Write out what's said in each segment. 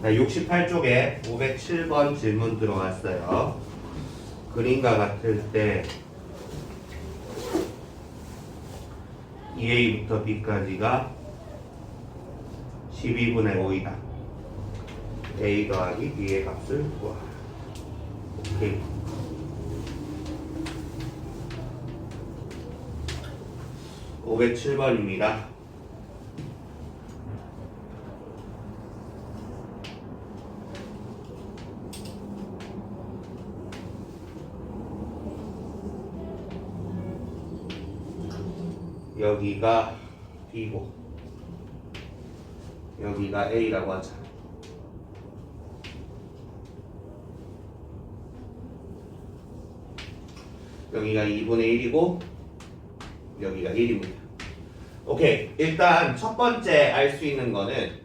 자, 68쪽에 507번 질문 들어왔어요. 그림과 같을 때 2a부터 b까지가 12분의 5이다. a 더하기 b의 값을 구하. 오케이. (507번입니다) 여기가 b고 여기가 a라고 하자. 여기가 2분의 1이고 여기가 1입니다. 오케이. 일단 첫 번째 알 수 있는 거는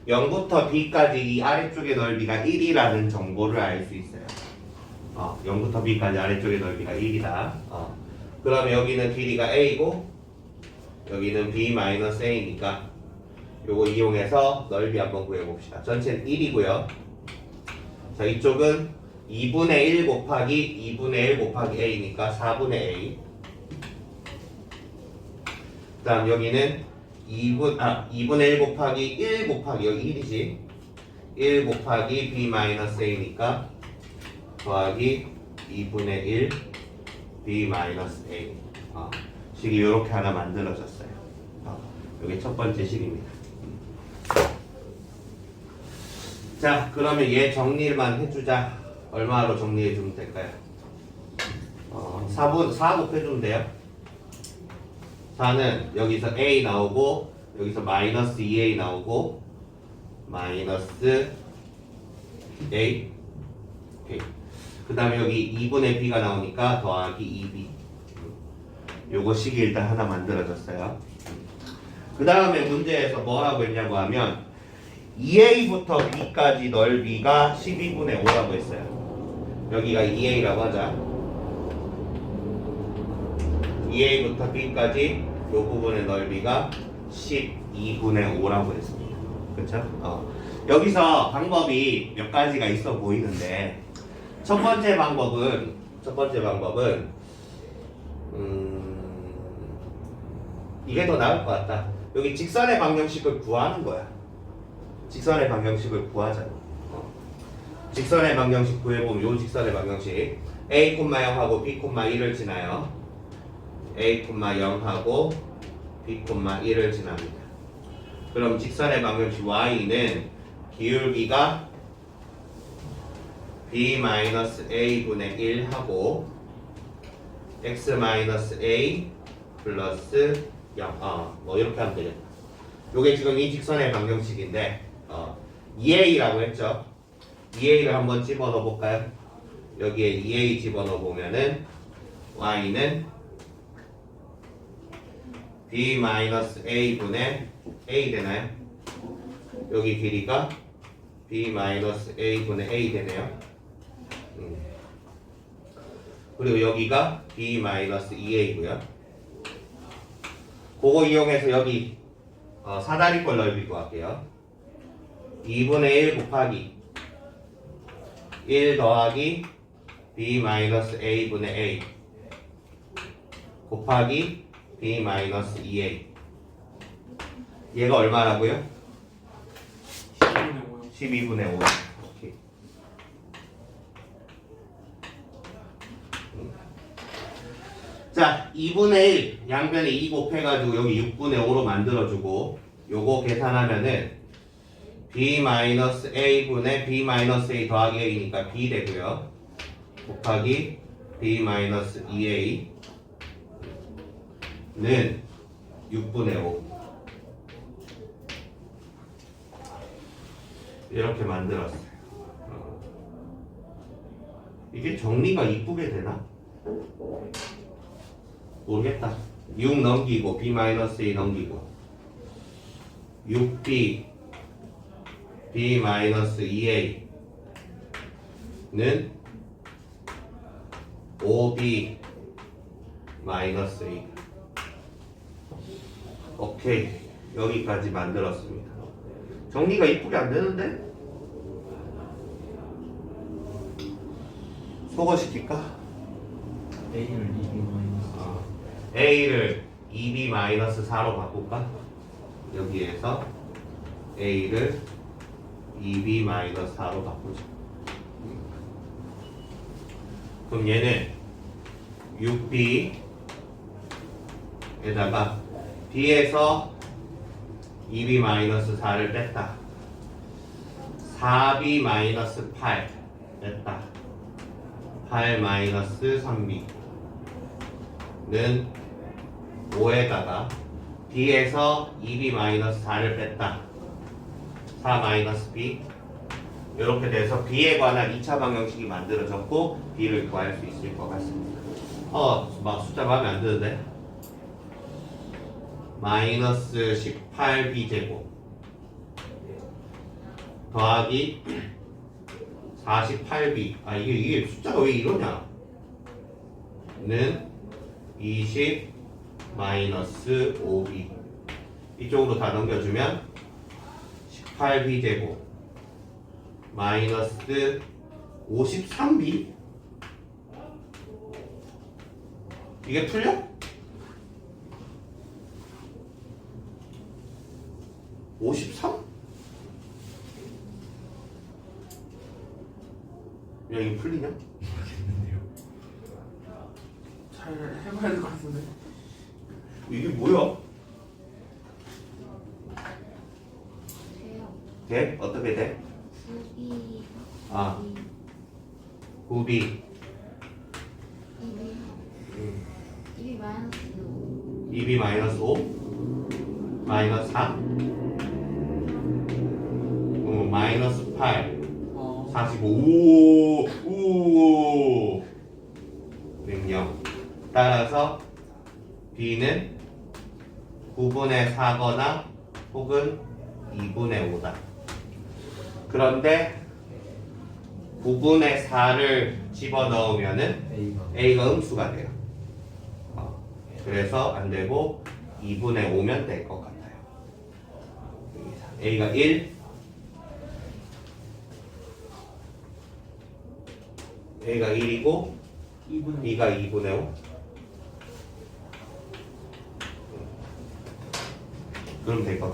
0부터 b까지 이 아래쪽의 넓이가 1이라는 정보를 알 수 있어요. 0부터 b까지 아래쪽의 넓이가 1이다. 그러면 여기는 길이가 a고 여기는 b-a니까 요거 이용해서 넓이 한번 구해봅시다. 전체는 1이고요. 자, 이쪽은 2분의 1 곱하기 2분의 1 곱하기 a니까 4분의 a. 그 다음 여기는 2분의 1 곱하기 1 곱하기 여기 1이지 1 곱하기 b-a니까 더하기 2분의 1 b-a. 식이 이렇게 하나 만들어졌어요. 여기 첫 번째 식입니다. 자, 그러면 얘 정리만 해주자. 얼마로 정리해주면 될까요? 4 곱해주면 돼요. 4는 여기서 a 나오고 여기서 마이너스 2a 나오고 마이너스 a. 오케이. 그 다음에 여기 2분의 b가 나오니까 더하기 2b. 요거 식이 일단 하나 만들어졌어요. 그 다음에 문제에서 뭐라고 했냐고 하면 2a부터 b까지 넓이가 12분의 5라고 했어요. 여기가 2a라고 하자. 2a부터 b까지 요 부분의 넓이가 12분의 5라고 했습니다. 그쵸? 여기서 방법이 몇 가지가 있어 보이는데 첫 번째 방법은 이게 더 나을 것 같다. 여기 직선의 방정식을 구하는 거야. 직선의 방정식을 구하자. 직선의 방정식 구해보면 요 직선의 방정식 a, 0하고 b, 1을 지나요. a, 0하고 b, 1을 지납니다. 그럼 직선의 방정식 y는 기울기가 b-a분의 1하고 x-a 플러스 0. 뭐 이렇게 하면 되겠다. 요게 지금 이 직선의 방정식인데 2a라고 했죠. 2a를 한번 집어넣어 볼까요? 여기에 2a 집어넣어 보면은 y는 b-a분의 a 되나요? 여기 길이가 b-a분의 a 되네요. 그리고 여기가 b-2a고요. 그거 이용해서 여기 사다리꼴 넓이 구할게요. 2분의 1 곱하기 1 더하기 b-a분의 a 곱하기 b-2a. 얘가 얼마라고요? 12분의 5. 오케이. 자, 2분의 1 양변에 2 곱해가지고 여기 6분의 5로 만들어주고 요거 계산하면은 b-a분의 b-a 더하기 a니까 b 되고요. 곱하기 b-2a는 6분의 5 이렇게 만들었어요. 이게 정리가 이쁘게 되나? 모르겠다. 6 넘기고 b-a 넘기고 6b b-2a는 5b -a. 오케이. 여기까지 만들었습니다. 정리가 이쁘게 안 되는데? 소거시킬까? A를 2B 마이너스 A를 2B-4로 바꿀까? 여기에서 A를 2B-4로 바꾸자. 그럼 얘는 6B에다가 B에서 2B-4를 뺐다. 4B-8 뺐다. 8-3B는 5에다가 B에서 2B-4를 뺐다. 4-B 이렇게 돼서 B에 관한 2차 방정식이 만들어졌고 B를 구할 수 있을 것 같습니다. 막 숫자 마음에 안 드는데? 마이너스 18B 제곱 더하기 48B 이게 숫자가 왜 이러냐? 는 20 마이너스 5B 이쪽으로 다 넘겨주면 18B 제곱 마이너스 53B 이게 풀려? 53? 야 이게 풀리냐? 모르겠는데요. 잘 해봐야 될 것 같은데. 이게 뭐야? 돼요. 돼? 어떻게 돼? 9B 아. 9B 2B 마이너스 5 2B 마이너스 5 마이너스 4 마이너스 8 45 오 능력 따라서 B는 9분의 4거나 혹은 2분의 5다. 그런데 9분의 4를 집어넣으면은 A가 A가 음수가 돼요. 그래서 안 되고 2분의 5면 될 것 같아요. A가 1 A가 1이고 2분의 B가 2분의 5 그럼 될 것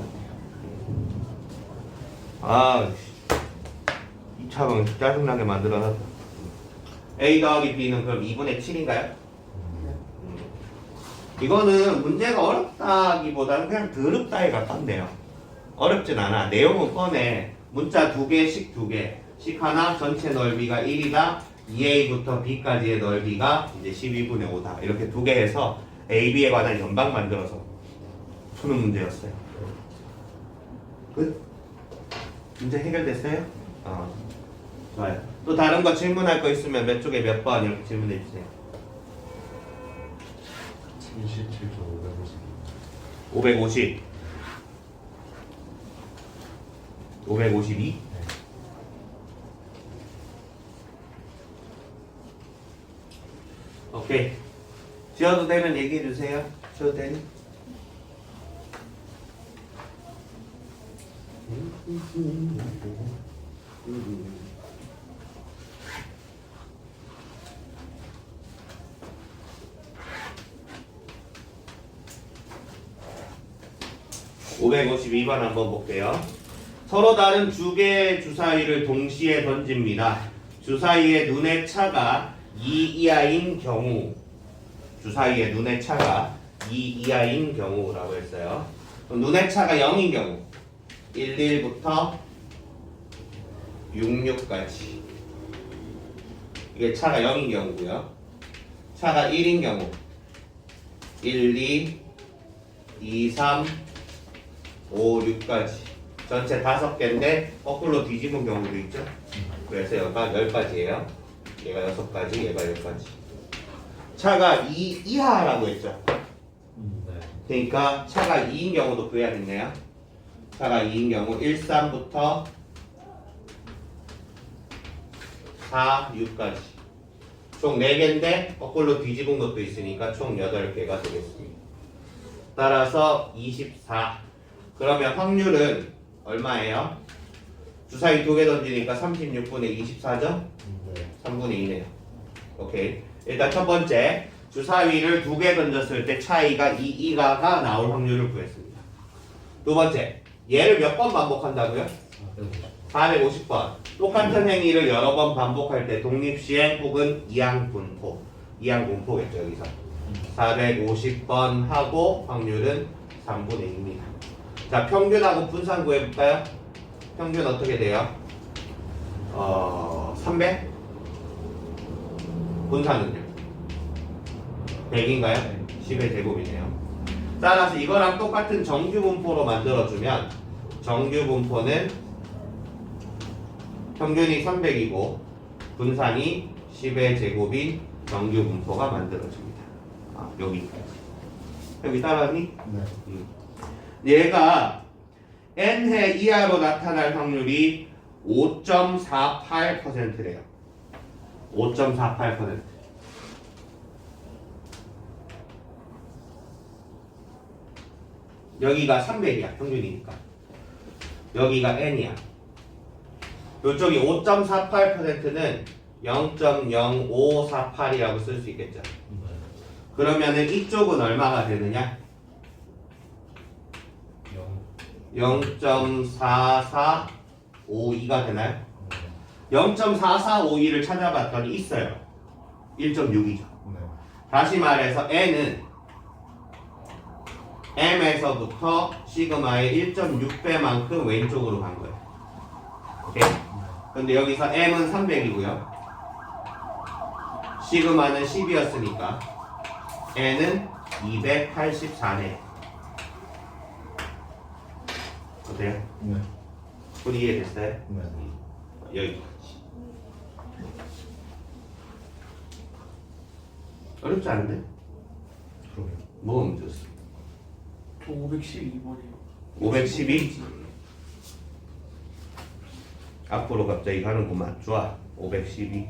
같아요. 이 차방 짜증나게 만들어놨다. A 더하기 B는 그럼 2분의 7인가요? 이거는 문제가 어렵다기보다는 그냥 더럽다에 가깝네요. 어렵진 않아. 내용은 뻔해. 문자 2개, 식 2개. 식 하나, 전체 넓이가 1이다. 2A부터 B까지의 넓이가 이제 12분의 5다. 이렇게 2개 해서 A, B에 관한 연방 만들어서 푸는 문제였어요. 끝? 문제 해결됐어요? 좋아요. 또 다른 거 질문할 거 있으면 몇 쪽에 몇 번 이렇게 질문해 주세요. 77조 550 552 오케이. 지어도 되면 얘기해 주세요. 지어도 되니? (552번) 한번 볼게요. 서로 다른 두 개의 주사위를 동시에 던집니다. 주사위의 눈의 차가 2 이하인 경우, 주사위의 눈의 차가 2 이하인 경우라고 했어요. 그럼 눈의 차가 0인 경우 11부터 66까지 이게 차가 0인 경우고요. 차가 1인 경우 1, 2, 2, 3, 5, 6까지 전체 5개인데 거꾸로 뒤집은 경우도 있죠. 그래서 얘가 10가지예요. 얘가 6가지, 얘가 10가지. 차가 2 이하라고 했죠. 네. 그러니까 차가 2인 경우도 구해야겠네요. 차가 2인 경우 1, 3부터 4, 6까지 총 4개인데 거꾸로 뒤집은 것도 있으니까 총 8개가 되겠습니다. 따라서 24. 그러면 확률은 얼마예요? 주사위 2개 던지니까 36분의 24죠? 네. 3분의 2네요. 오케이. 일단 첫 번째 주사위를 2개 던졌을 때 차이가 2가 나올 확률을 구했습니다. 두 번째 얘를 몇 번 반복한다고요? 450번. 똑같은 행위를 여러 번 반복할 때 독립시행 혹은 이항분포. 이항분포겠죠 여기서. 450번 하고 확률은 3분의 2입니다. 자, 평균하고 분산 구해볼까요? 평균 어떻게 돼요? 300? 분산은요? 100인가요? 10의 제곱이네요. 따라서 이거랑 똑같은 정규 분포로 만들어주면 정규 분포는 평균이 300이고 분산이 10의 제곱인 정규 분포가 만들어집니다. 여기까지. 여기 따라하니? 네. 얘가 n해 이하로 나타날 확률이 5.48%래요. 5.48%. 여기가 300이야 평균이니까. 여기가 n이야. 이쪽이 5.48%는 0.0548이라고 쓸 수 있겠죠. 네. 그러면은 이쪽은 얼마가 되느냐? 0.4452가 되나요? 0.4452를 찾아봤더니 있어요. 1.6이죠. 네. 다시 말해서 n은 m에서부터 시그마의 1.6배만큼 왼쪽으로 간 거예요. 오케이? 근데 여기서 m은 300이고요. 시그마는 10이었으니까 n은 284네. 어때요? 네. 소리 이해됐어요? 네. 여기까지. 어렵지 않은데? 그러게요. 뭐가 문제였어? 저 512번이요. 512? 앞으로 갑자기 가는구만. 좋아. 512.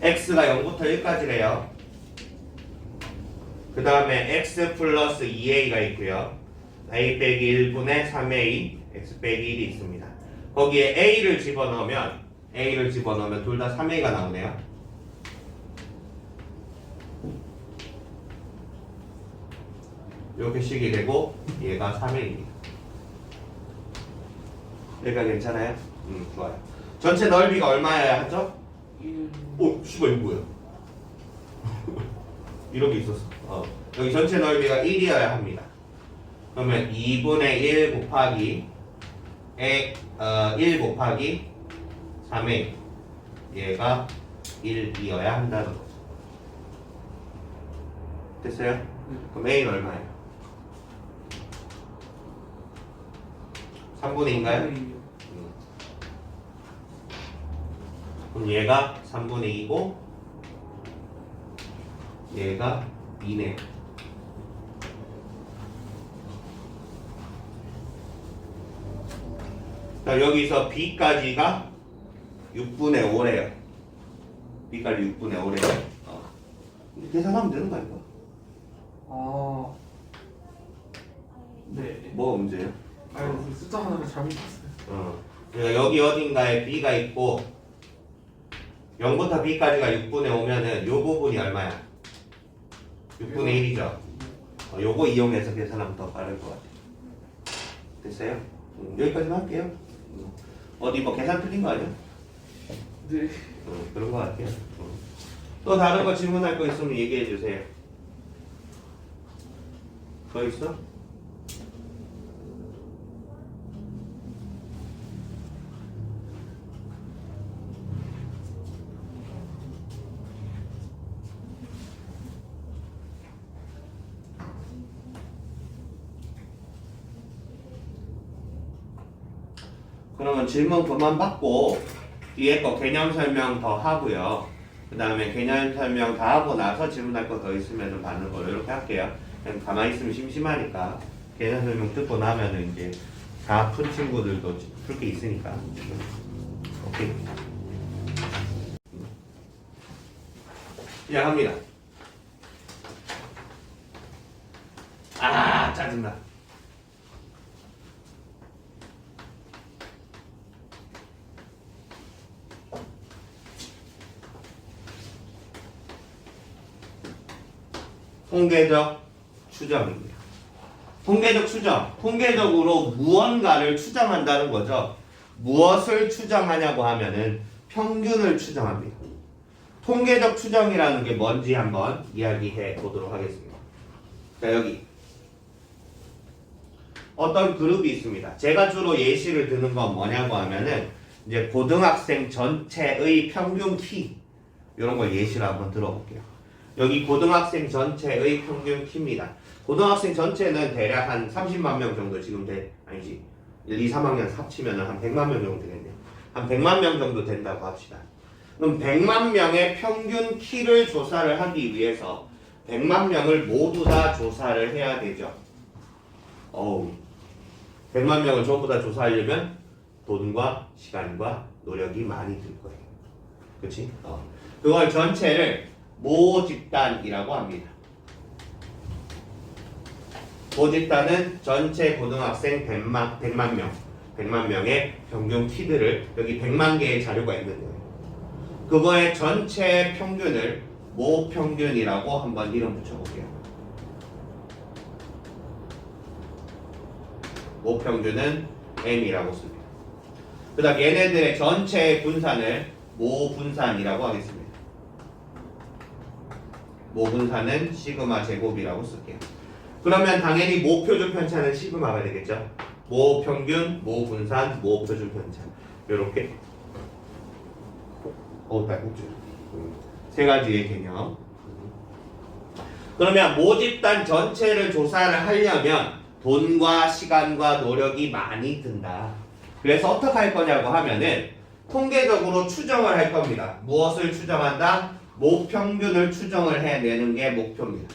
x가 0부터 1까지래요. 그 다음에 x 플러스 2a가 있고요. a 빼기 1분의 3a, x 빼기 1이 있습니다. 거기에 a를 집어넣으면 둘 다 3a가 나오네요. 이렇게 식이 되고 얘가 3a입니다. 여기가 괜찮아요? 좋아요. 전체 넓이가 얼마여야 하죠? 1. 씨발 이거 뭐야? 이런 게 있었어. 여기 전체 넓이가 1이어야 합니다. 그러면 2분의 1 곱하기 1 곱하기 3a 얘가 1이어야 한다는 거죠. 됐어요? 그럼 a는 얼마예요? 3분의 2인가요? 그럼 얘가 3분의 2고 얘가 2네요. 자, 여기서 b까지가 6분의 5래요. b까지 6분의 5래요. 계산하면 되는 거 아닌가? 아. 네. 뭐가 문제예요? 아니, 숫자 하나를 잘못 봤어요. 그러니까 여기 어딘가에 b가 있고 0부터 b까지가 6분의 5면은 요 부분이 얼마야? 6분의 1이죠. 요거 이용해서 계산하면 더 빠를 것 같아요. 됐어요? 여기까지만 할게요. 어디 뭐 계산 틀린 거 아니야? 네. 그런 것 같아요. 또 다른 거 질문할 거 있으면 얘기해 주세요. 더 있어? 그러면 질문 그만 받고 뒤에 거 개념 설명 더 하고요. 그 다음에 개념 설명 다 하고 나서 질문할 거 더 있으면 좀 받는 걸로 이렇게 할게요. 그냥 가만히 있으면 심심하니까 개념 설명 듣고 나면은 이제 다 푼 친구들도 풀 게 있으니까. 오케이. 시작합니다. 아, 짜증나. 통계적 추정입니다. 통계적 추정. 통계적으로 무언가를 추정한다는 거죠. 무엇을 추정하냐고 하면은 평균을 추정합니다. 통계적 추정이라는 게 뭔지 한번 이야기해 보도록 하겠습니다. 자, 여기 어떤 그룹이 있습니다. 제가 주로 예시를 드는 건 뭐냐고 하면은 이제 고등학생 전체의 평균 키 이런 걸 예시로 한번 들어볼게요. 여기 고등학생 전체의 평균 키입니다. 고등학생 전체는 대략 한 30만 명 정도 지금 아니지 1, 2, 3학년 합치면 한 100만 명 정도 되겠네요. 한 100만 명 정도 된다고 합시다. 그럼 100만 명의 평균 키를 조사를 하기 위해서 100만 명을 모두 다 조사를 해야 되죠. 100만 명을 전부 다 조사하려면 돈과 시간과 노력이 많이 들 거예요. 그치? 그걸 전체를 모집단이라고 합니다. 모집단은 전체 고등학생 100만 명의 평균 키들을 여기 100만 개의 자료가 있는 거예요. 그거의 전체 평균을 모평균이라고 한번 이름 붙여볼게요. 모평균은 M이라고 씁니다. 그 다음 얘네들의 전체 분산을 모분산이라고 하겠습니다. 모분산은 시그마 제곱이라고 쓸게요. 그러면 당연히 모표준 편차는 시그마가 되겠죠. 모평균, 모분산, 모표준 편차 이렇게 딸꾹질 세 가지의 개념. 그러면 모집단 전체를 조사를 하려면 돈과 시간과 노력이 많이 든다. 그래서 어떻게 할 거냐고 하면은 통계적으로 추정을 할 겁니다. 무엇을 추정한다? 모평균을 추정을 해내는 게 목표입니다.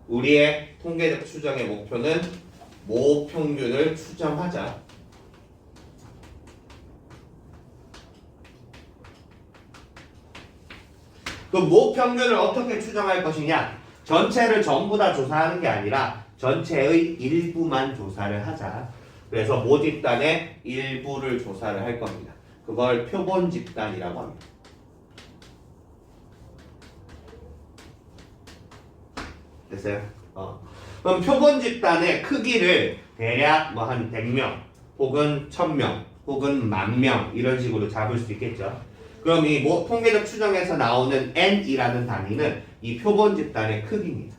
우리의 통계적 추정의 목표는 모평균을 추정하자. 그 모평균을 어떻게 추정할 것이냐? 전체를 전부 다 조사하는 게 아니라 전체의 일부만 조사를 하자. 그래서 모집단의 일부를 조사를 할 겁니다. 그걸 표본 집단이라고 합니다. 됐어요? 그럼 표본 집단의 크기를 대략 뭐 한 100명 혹은 1000명 혹은 10,000명 이런 식으로 잡을 수 있겠죠. 그럼 이 통계적 추정에서 나오는 N이라는 단위는 이 표본 집단의 크기입니다.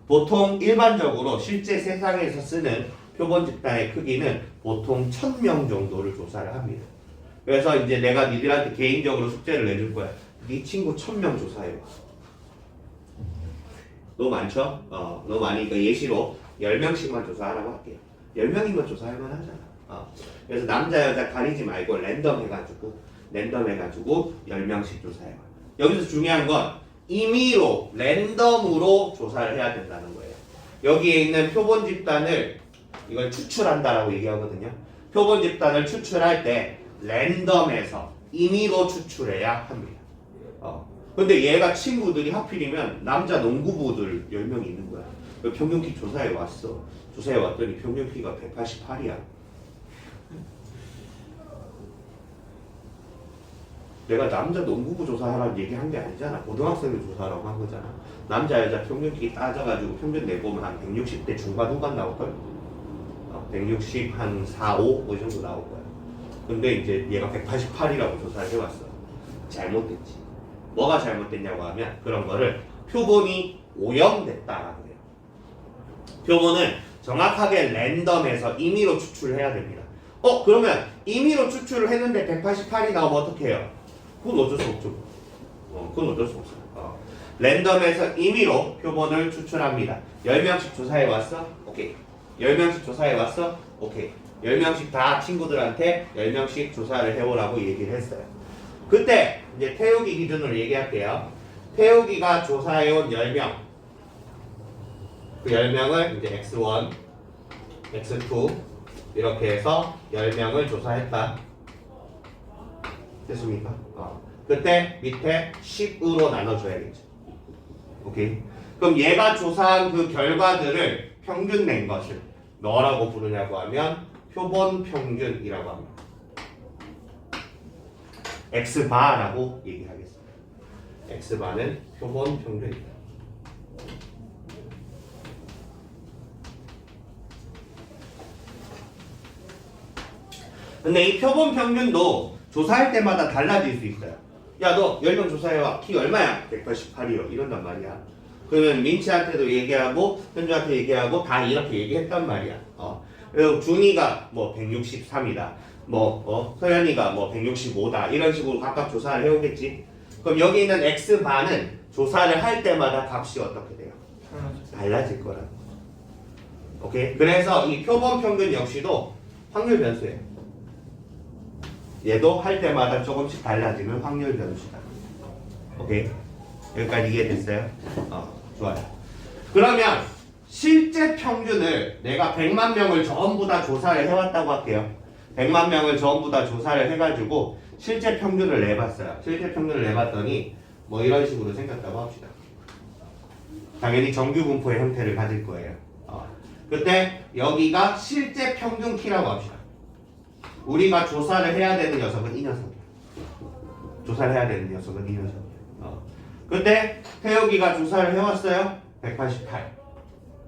보통 일반적으로 실제 세상에서 쓰는 표본 집단의 크기는 보통 1000명 정도를 조사를 합니다. 그래서 이제 내가 니들한테 개인적으로 숙제를 내줄 거야. 네 친구 1000명 조사해봐. 너무 많죠? 너무 많으니까 예시로 10명씩만 조사하라고 할게요. 10명이면 조사할 만하잖아. 그래서 남자 여자 가리지 말고 랜덤 해가지고 10명씩 조사해봐. 여기서 중요한 건 임의로 랜덤으로 조사를 해야 된다는 거예요. 여기에 있는 표본 집단을 이걸 추출한다라고 얘기하거든요. 표본 집단을 추출할 때 랜덤에서 임의로 추출해야 합니다. 근데 얘가 친구들이 하필이면 남자 농구부들 10명이 있는 거야. 평균 키 조사해 왔어. 조사해 왔더니 평균 키가 188이야. 내가 남자 농구부 조사하라는 얘기한 게 아니잖아. 고등학생을 조사하라고 한 거잖아. 남자 여자 평균 키 따져가지고 평균 내보면 한 160대 중반 후반 나올걸? 160 한 4, 5 뭐 정도 나올 거야. 근데 이제 얘가 188이라고 조사를 해왔어. 잘못됐지. 뭐가 잘못됐냐고 하면 그런 거를 표본이 오염됐다라고 해요. 표본은 정확하게 랜덤에서 임의로 추출을 해야 됩니다. 그러면 임의로 추출을 했는데 188이 나오면 어떻게 해요? 그건 어쩔 수 없죠. 그건 어쩔 수 없어요. 랜덤에서 임의로 표본을 추출합니다. 10명씩 조사해 왔어? 오케이. 10명씩 조사해 왔어? 오케이. 10명씩 다 친구들한테 10명씩 조사를 해오라고 얘기를 했어요. 그때 이제 태우기 기준으로 얘기할게요. 태우기가 조사해온 10명. 그 10명을 이제 x1, x2 이렇게 해서 10명을 조사했다. 됐습니까? 그때 밑에 10으로 나눠줘야겠죠. 오케이. 그럼 얘가 조사한 그 결과들을 평균 낸 것을 뭐라고 부르냐고 하면 표본 평균이라고 합니다. X바라고 얘기하겠습니다. X바는 표본 평균입니다. 근데 이 표본 평균도 조사할 때마다 달라질 수 있어요. 야, 너 10명 조사해와. 키 얼마야? 188이요. 이런단 말이야. 그러면 민치한테도 얘기하고 현주한테 얘기하고 다 이렇게 얘기했단 말이야. 그리고 준이가 뭐 163이다. 서연이가 뭐 165다. 이런 식으로 각각 조사를 해오겠지. 그럼 여기 있는 X바는 조사를 할 때마다 값이 어떻게 돼요? 달라질 거라고. 오케이? 그래서 이 표본 평균 역시도 확률 변수예요. 얘도 할 때마다 조금씩 달라지는 확률 변수다. 오케이? 여기까지 이해됐어요? 좋아요. 그러면 실제 평균을 내가 100만 명을 전부 다 조사를 해왔다고 할게요. 100만 명을 전부 다 조사를 해가지고 실제 평균을 내봤어요. 실제 평균을 내봤더니 뭐 이런 식으로 생겼다고 합시다. 당연히 정규분포의 형태를 가질 거예요. 그때 여기가 실제 평균 키라고 합시다. 우리가 조사를 해야 되는 녀석은 이 녀석이야. 조사를 해야 되는 녀석은 이 녀석이야. 그때 태욱이가 조사를 해왔어요. 188.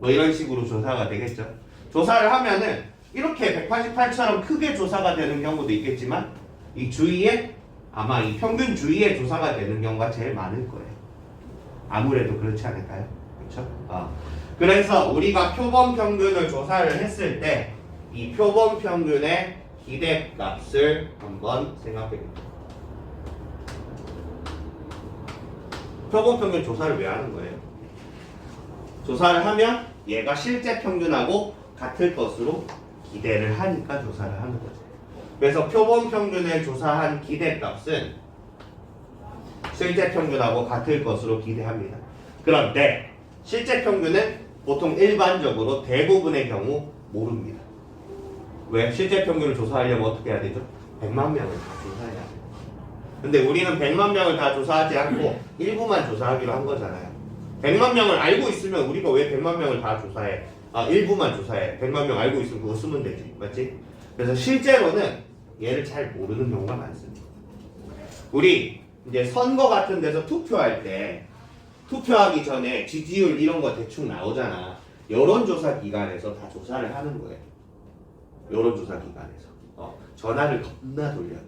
뭐 이런 식으로 조사가 되겠죠. 조사를 하면은 이렇게 188처럼 크게 조사가 되는 경우도 있겠지만 이 주위에 아마 이 평균 주위에 조사가 되는 경우가 제일 많을 거예요. 아무래도 그렇지 않을까요? 그렇죠? 그래서 우리가 표본 평균을 조사를 했을 때 이 표본 평균의 기대값을 한번 생각해봅니다. 표본 평균 조사를 왜 하는 거예요? 조사를 하면 얘가 실제 평균하고 같을 것으로 기대를 하니까 조사를 하는 거죠. 그래서 표본 평균을 조사한 기대값은 실제 평균하고 같을 것으로 기대합니다. 그런데 실제 평균은 보통 일반적으로 대부분의 경우 모릅니다. 왜? 실제 평균을 조사하려면 어떻게 해야 되죠? 100만 명을 다 조사해야 돼요. 근데 우리는 100만 명을 다 조사하지 않고 일부만 조사하기로 한 거잖아요. 100만 명을 알고 있으면 우리가 왜 100만 명을 다 조사해? 일부만 조사해. 100만 명 알고 있으면 그거 쓰면 되지. 맞지? 그래서 실제로는 얘를 잘 모르는 경우가 많습니다. 우리 이제 선거 같은 데서 투표할 때 투표하기 전에 지지율 이런 거 대충 나오잖아. 여론조사 기관에서 다 조사를 하는 거예요. 여론조사 기관에서 전화를 겁나 돌려요.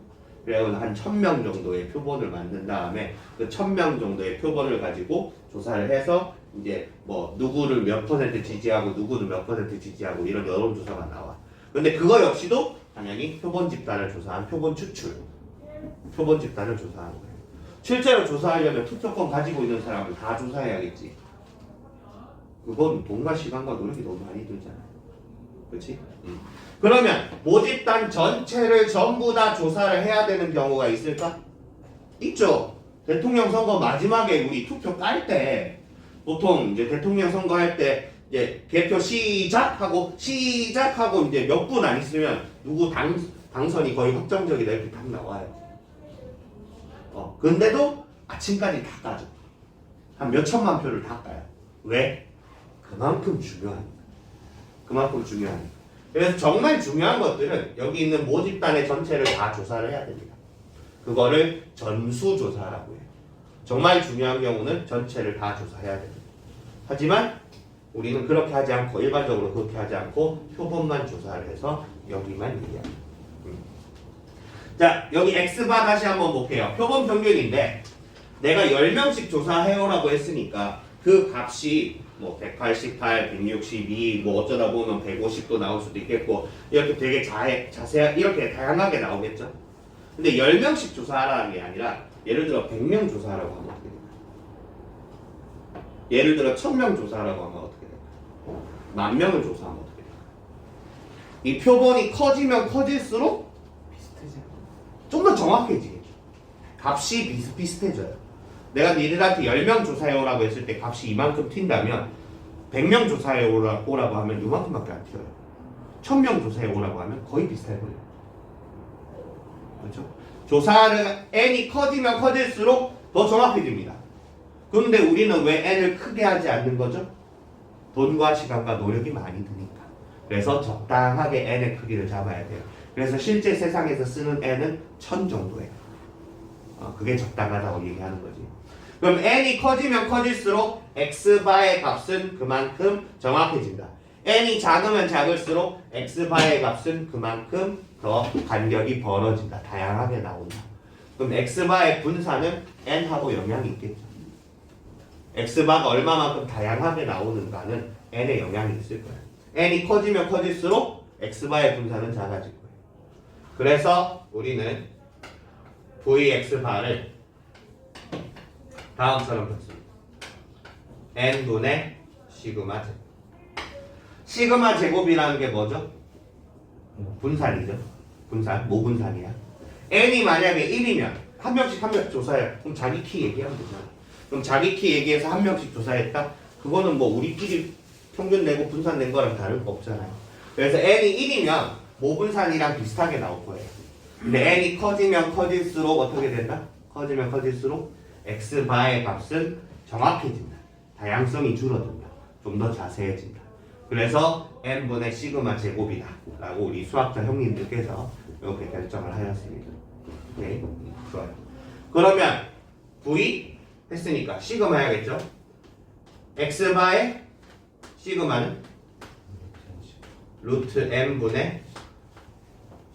그래서 한 1000명 정도의 표본을 만든 다음에 그 1000명 정도의 표본을 가지고 조사를 해서 이제 뭐 누구를 몇 % 지지하고 누구를 몇 % 지지하고 이런 여론조사가 나와. 근데 그거 역시도 당연히 표본 집단을 조사한 표본 추출, 표본 집단을 조사하는 거예요. 실제로 조사하려면 투표권 가지고 있는 사람을 다 조사해야겠지. 그건 돈과 시간과 노력이 너무 많이 들잖아요. 그렇지? 그러면 모집단 전체를 전부 다 조사를 해야 되는 경우가 있을까? 있죠. 대통령 선거 마지막에 우리 투표 깔 때 보통 이제 대통령 선거 할 때 이제 개표 시작하고 이제 몇 분 안 있으면 누구 당선이 거의 확정적이다 이렇게 딱 나와요. 근데도 아침까지 다 까죠. 한 몇 천만 표를 다 까요. 왜? 그만큼 중요하니까. 그만큼 중요하니까. 그래서 정말 중요한 것들은 여기 있는 모집단의 전체를 다 조사를 해야 됩니다. 그거를 전수조사라고 해요. 정말 중요한 경우는 전체를 다 조사해야 됩니다. 하지만 우리는 그렇게 하지 않고 일반적으로 그렇게 하지 않고 표본만 조사를 해서 여기만 얘기합니다. 자, 여기 X바 다시 한번 볼게요. 표본 평균인데 내가 10명씩 조사해오라고 했으니까 그 값이 뭐 188, 162, 뭐 어쩌다 보면 150도 나올 수도 있겠고 이렇게 되게 자세하게 이렇게 다양하게 나오겠죠. 근데 10명씩 조사하라는 게 아니라 예를 들어 100명 조사하라고 하면 어떻게 될까요? 예를 들어 1000명 조사하라고 하면 어떻게 될까요? 10,000명을 조사하면 어떻게 될까요? 이 표본이 커지면 커질수록 비슷해지. 좀 더 정확해지겠죠. 값이 비슷비슷해져요. 내가 니들한테 10명 조사해오라고 했을 때 값이 이만큼 튄다면 100명 조사해오라고 하면 이만큼밖에 안 튀어요. 1000명 조사해오라고 하면 거의 비슷해 보여요. 그렇죠? 조사를 n이 커지면 커질수록 더 정확해집니다. 그런데 우리는 왜 n을 크게 하지 않는 거죠? 돈과 시간과 노력이 많이 드니까. 그래서 적당하게 n의 크기를 잡아야 돼요. 그래서 실제 세상에서 쓰는 n은 1000 정도예요. 그게 적당하다고 얘기하는 거지. 그럼 n이 커지면 커질수록 x바의 값은 그만큼 정확해진다. n이 작으면 작을수록 x바의 값은 그만큼 더 간격이 벌어진다. 다양하게 나온다. 그럼 x바의 분산은 n하고 영향이 있겠죠. x바가 얼마만큼 다양하게 나오는가는 n에 영향이 있을 거예요. n이 커지면 커질수록 x바의 분산은 작아질 거예요. 그래서 우리는 vx바를 다음처럼 적습니다. n분의 시그마 제곱. 시그마 제곱이라는 게 뭐죠? 분산이죠. 분산, 모분산이야. n이 만약에 1이면 한 명씩 조사해. 그럼 자기 키 얘기하면 되잖아. 그럼 자기 키 얘기해서 한 명씩 조사했다? 그거는 뭐 우리끼리 평균 내고 분산 낸 거랑 다를 거 없잖아요. 그래서 n이 1이면 모분산이랑 비슷하게 나올 거예요. 근데 n이 커지면 커질수록 어떻게 된다? 커지면 커질수록 x바의 값은 정확해진다. 다양성이 줄어든다. 좀 더 자세해진다. 그래서 n분의 시그마 제곱이다 라고 우리 수학자 형님들께서 이렇게 결정을 하였습니다. 오케이? 좋아요. 그러면 v 했으니까 시그마 해야겠죠? x바의 시그마는 루트 n분의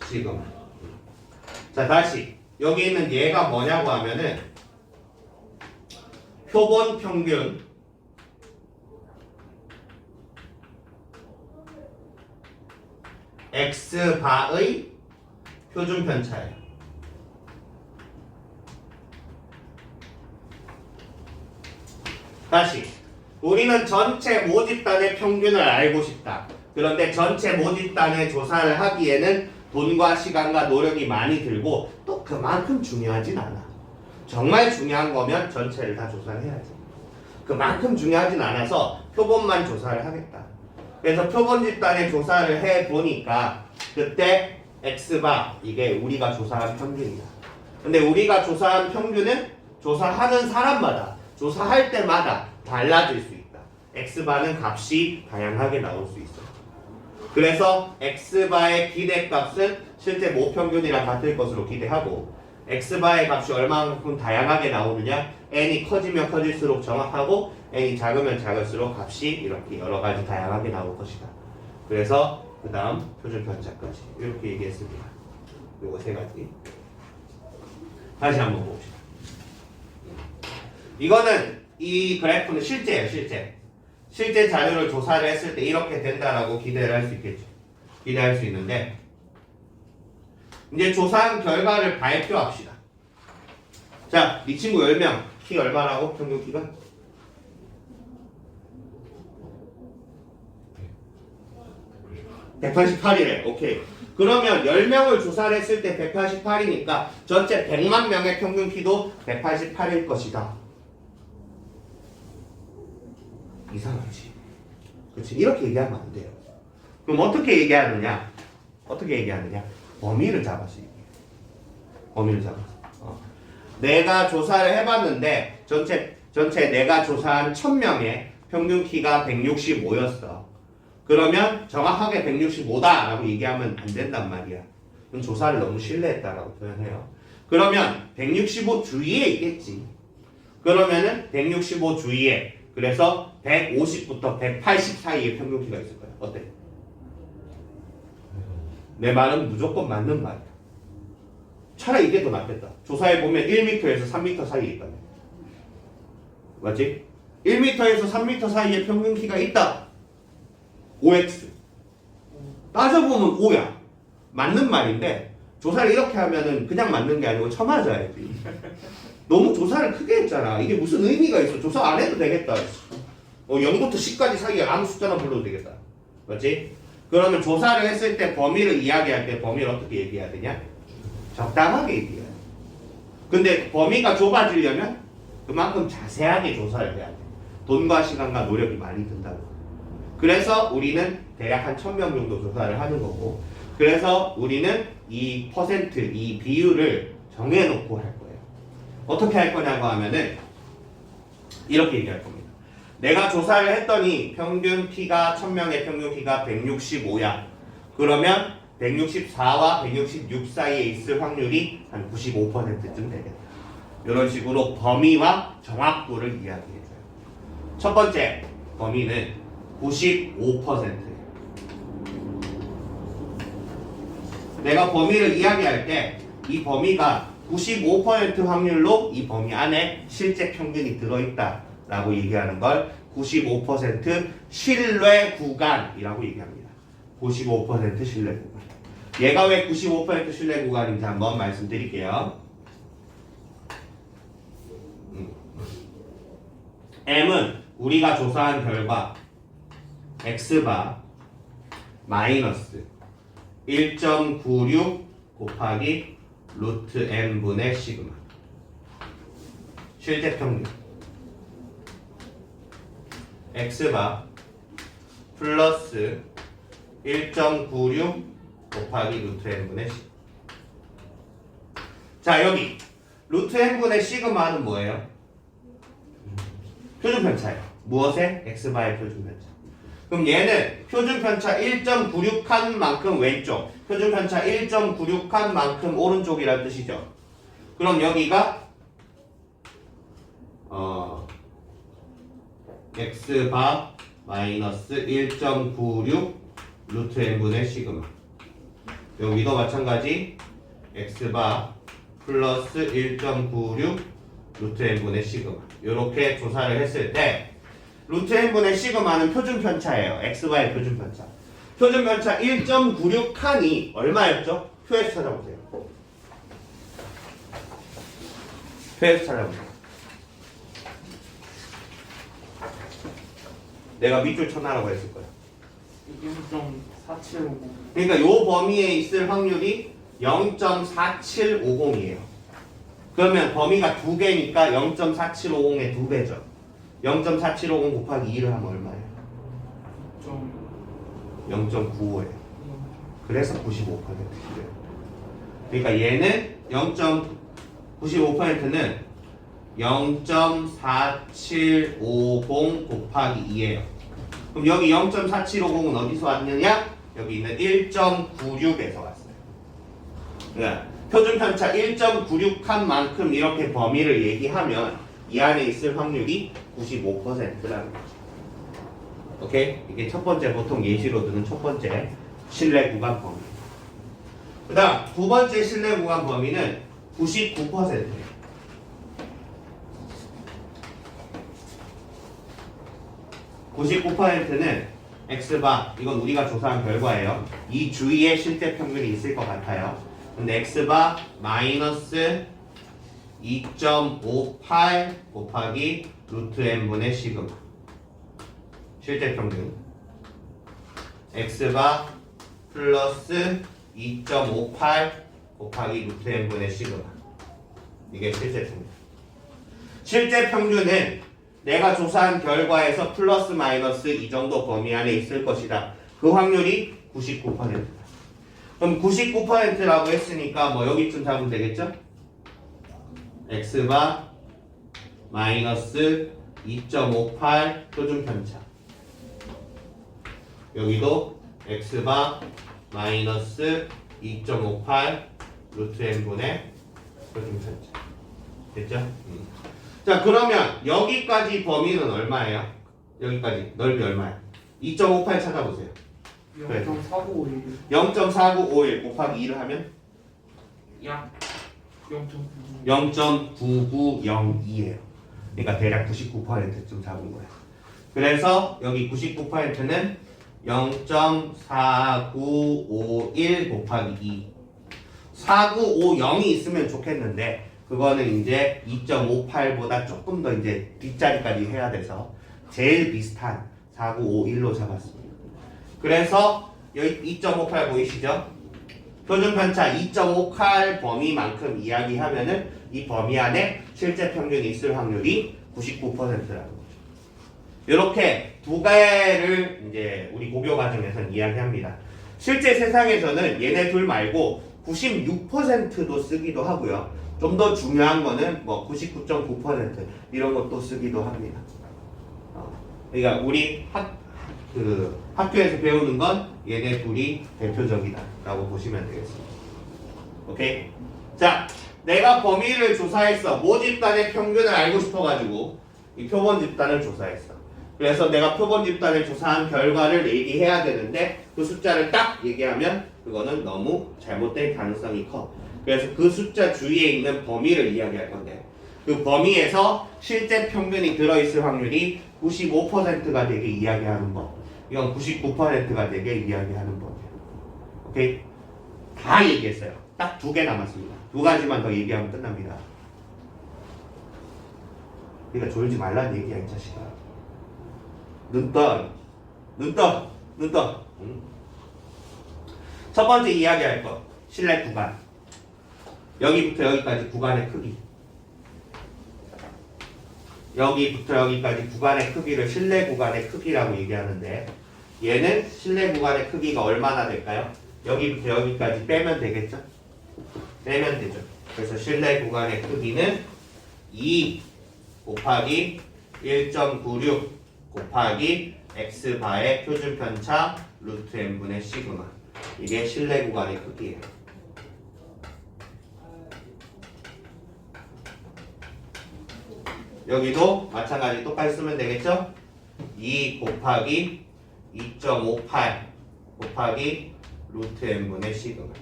시그마. 자, 다시 여기 있는 얘가 뭐냐고 하면은 표본 평균 x바의 표준 편차예요. 다시 우리는 전체 모집단의 평균을 알고 싶다. 그런데 전체 모집단의 조사를 하기에는 돈과 시간과 노력이 많이 들고 또 그만큼 중요하진 않아. 정말 중요한 거면 전체를 다 조사를 해야지. 그만큼 중요하진 않아서 표본만 조사를 하겠다. 그래서 표본 집단의 조사를 해보니까 그때 x바 이게 우리가 조사한 평균이다. 근데 우리가 조사한 평균은 조사하는 사람마다 조사할 때마다 달라질 수 있다. x바는 값이 다양하게 나올 수 있어. 그래서 x바의 기대값은 실제 모평균이랑 같을 것으로 기대하고 x바의 값이 얼마만큼 다양하게 나오느냐, n이 커지면 커질수록 정확하고 n이 작으면 작을수록 값이 이렇게 여러 가지 다양하게 나올 것이다. 그래서 그 다음 표준 편차까지 이렇게 얘기했습니다. 요거 세 가지 다시 한번 봅시다. 이거는 이 그래프는 실제예요. 실제 자료를 조사를 했을 때 이렇게 된다라고 기대를 할 수 있겠죠. 기대할 수 있는데 이제 조사한 결과를 발표합시다. 자, 이 친구 10명 키 얼마라고? 평균 키가? 188이래. 오케이. 그러면 10명을 조사를 했을 때 188이니까 전체 100만 명의 평균 키도 188일 것이다. 이상하지. 그렇지? 이렇게 얘기하면 안 돼요. 그럼 어떻게 얘기하느냐? 범위를 잡아서 얘기해. 범위를 잡아서. 내가 조사를 해봤는데 전체 내가 조사한 1000명의 평균 키가 165였어. 그러면 정확하게 165다라고 얘기하면 안 된단 말이야. 그럼 조사를 너무 신뢰했다라고 표현해요. 그러면 165 주위에 있겠지. 그러면은 165 주위에 그래서 150부터 180 사이의 평균 키가 있을 거야. 어때? 내 말은 무조건 맞는 말이야. 차라리 이게 더 낫겠다. 조사해보면 1m에서 3m 사이에 있다. 맞지? 1m에서 3m 사이에 평균 키가 있다. 5x. 따져보면 5야. 맞는 말인데 조사를 이렇게 하면은 그냥 맞는 게 아니고 쳐맞아야지. 너무 조사를 크게 했잖아. 이게 무슨 의미가 있어. 조사 안 해도 되겠다. 0부터 10까지 사이에 아무 숫자나 불러도 되겠다. 맞지? 그러면 조사를 했을 때 범위를 이야기할 때 범위를 어떻게 얘기해야 되냐? 적당하게 얘기해요. 근데 범위가 좁아지려면 그만큼 자세하게 조사를 해야 돼. 돈과 시간과 노력이 많이 든다고. 그래서 우리는 대략 한 1000명 정도 조사를 하는 거고, 그래서 우리는 이 퍼센트, 이 비율을 정해놓고 할 거예요. 어떻게 할 거냐고 하면은 이렇게 얘기할 겁니다. 내가 조사를 했더니 평균 키가 1000명의 평균 키가 165야. 그러면 164와 166 사이에 있을 확률이 한 95%쯤 되겠다. 이런 식으로 범위와 정확도를 이야기해줘요. 첫 번째 범위는 95%예요. 내가 범위를 이야기할 때 이 범위가 95% 확률로 이 범위 안에 실제 평균이 들어있다라고 얘기하는 걸 95% 신뢰 구간이라고 얘기합니다. 95% 신뢰 구간. 얘가 왜 95% 신뢰 구간인지 한번 말씀드릴게요. M은 우리가 조사한 결과 X바 마이너스 1.96 곱하기 루트 M분의 시그마 실제 평균 X바 플러스 1.96 곱하기 루트 M분의 시그마. 자, 여기 루트 M분의 시그마는 뭐예요? 표준편차예요. 무엇에? X바의 표준편차. 그럼 얘는 표준편차 1.96한 만큼 왼쪽, 표준편차 1.96한 만큼 오른쪽이라는 뜻이죠. 그럼 여기가 X바 마이너스 1.96 루트 N분의 시그마. 여기도 마찬가지 X바 플러스 1.96 루트 N분의 시그마. 이렇게 조사를 했을 때 루트 N분의 시그마는 표준편차예요. X바의 표준편차. 표준편차 1.96 칸이 얼마였죠? 표에서 찾아보세요. 표에서 찾아보세요. 내가 밑줄 쳐놔라고 했을 거야. 0.4750. 그러니까 요 범위에 있을 확률이 0.4750이에요. 그러면 범위가 두 개니까 0.4750의 두 배죠. 0.4750 곱하기 2를 하면 얼마예요? 0.95예요. 그래서 95%예요. 그러니까 얘는 0.95%는 0.4750 곱하기 2예요. 그럼 여기 0.4750은 어디서 왔느냐? 여기 있는 1.96에서 왔어요. 그러니까 표준편차 1.96한 만큼 이렇게 범위를 얘기하면 이 안에 있을 확률이 95%라는 거죠. 오케이? 이게 첫 번째 보통 예시로 드는 첫 번째 신뢰 구간 범위. 그 다음 두 번째 신뢰 구간 범위는 99%예요. 99%는 X바, 이건 우리가 조사한 결과예요. 이 주위에 실제 평균이 있을 것 같아요. 근데 X바 마이너스 2.58 곱하기 루트 N분의 시그마 실제 평균 X바 플러스 2.58 곱하기 루트 N분의 시그마 이게 실제 평균. 실제 평균은 내가 조사한 결과에서 플러스 마이너스 이 정도 범위 안에 있을 것이다. 그 확률이 99%다. 그럼 99%라고 했으니까 뭐 여기쯤 잡으면 되겠죠? X바 마이너스 2.58 표준편차. 여기도 X바 마이너스 2.58 루트 N분의 표준편차. 됐죠? 자, 그러면 여기까지 범위는 얼마예요? 여기까지 넓이 얼마야? 2.58 찾아보세요. 0.4951. 0.4951 곱하기 2를 하면 약 0.9. 0.9902예요. 그러니까 대략 99%쯤 잡은 거예요. 그래서 여기 99%는 0.4951 곱하기 2. 4950이 있으면 좋겠는데 그거는 이제 2.58보다 조금 더 이제 뒷자리까지 해야 돼서 제일 비슷한 4951로 잡았습니다. 그래서 여기 2.58 보이시죠? 표준편차 2.58 범위만큼 이야기하면은 이 범위 안에 실제 평균이 있을 확률이 99%라는 거죠. 이렇게 두 개를 이제 우리 고교 과정에서는 이야기합니다. 실제 세상에서는 얘네 둘 말고 96%도 쓰기도 하고요. 좀 더 중요한 거는 뭐 99.9% 이런 것도 쓰기도 합니다. 그러니까 우리 학교에서 배우는 건 얘네 둘이 대표적이다라고 보시면 되겠습니다. 오케이? 자, 내가 범위를 조사했어. 모 집단의 평균을 알고 싶어가지고 이 표본 집단을 조사했어. 그래서 내가 표본 집단을 조사한 결과를 얘기해야 되는데 그 숫자를 딱 얘기하면 그거는 너무 잘못된 가능성이 커. 그래서 그 숫자 주위에 있는 범위를 이야기할 건데 그 범위에서 실제 평균이 들어있을 확률이 95%가 되게 이야기하는 법. 이건 99%가 되게 이야기하는 법이에요. 오케이? 다 얘기했어요. 딱 2개 남았습니다. 2가지만 더 얘기하면 끝납니다. 그러니까 졸지 말라는 얘기야, 이 자식아. 눈 떠. 응? 첫 번째 이야기할 것. 실내 구간. 여기부터 여기까지 구간의 크기. 여기부터 여기까지 구간의 크기를 실내 구간의 크기라고 얘기하는데 얘는 실내 구간의 크기가 얼마나 될까요? 여기부터 여기까지 빼면 되겠죠? 빼면 되죠. 그래서 실내 구간의 크기는 2 곱하기 1.96 곱하기 x바의 표준편차 루트 n분의 시그마. 이게 실내 구간의 크기예요. 여기도 마찬가지 똑같이 쓰면 되겠죠? 2 곱하기 2.58 곱하기 루트 n분의 시그마.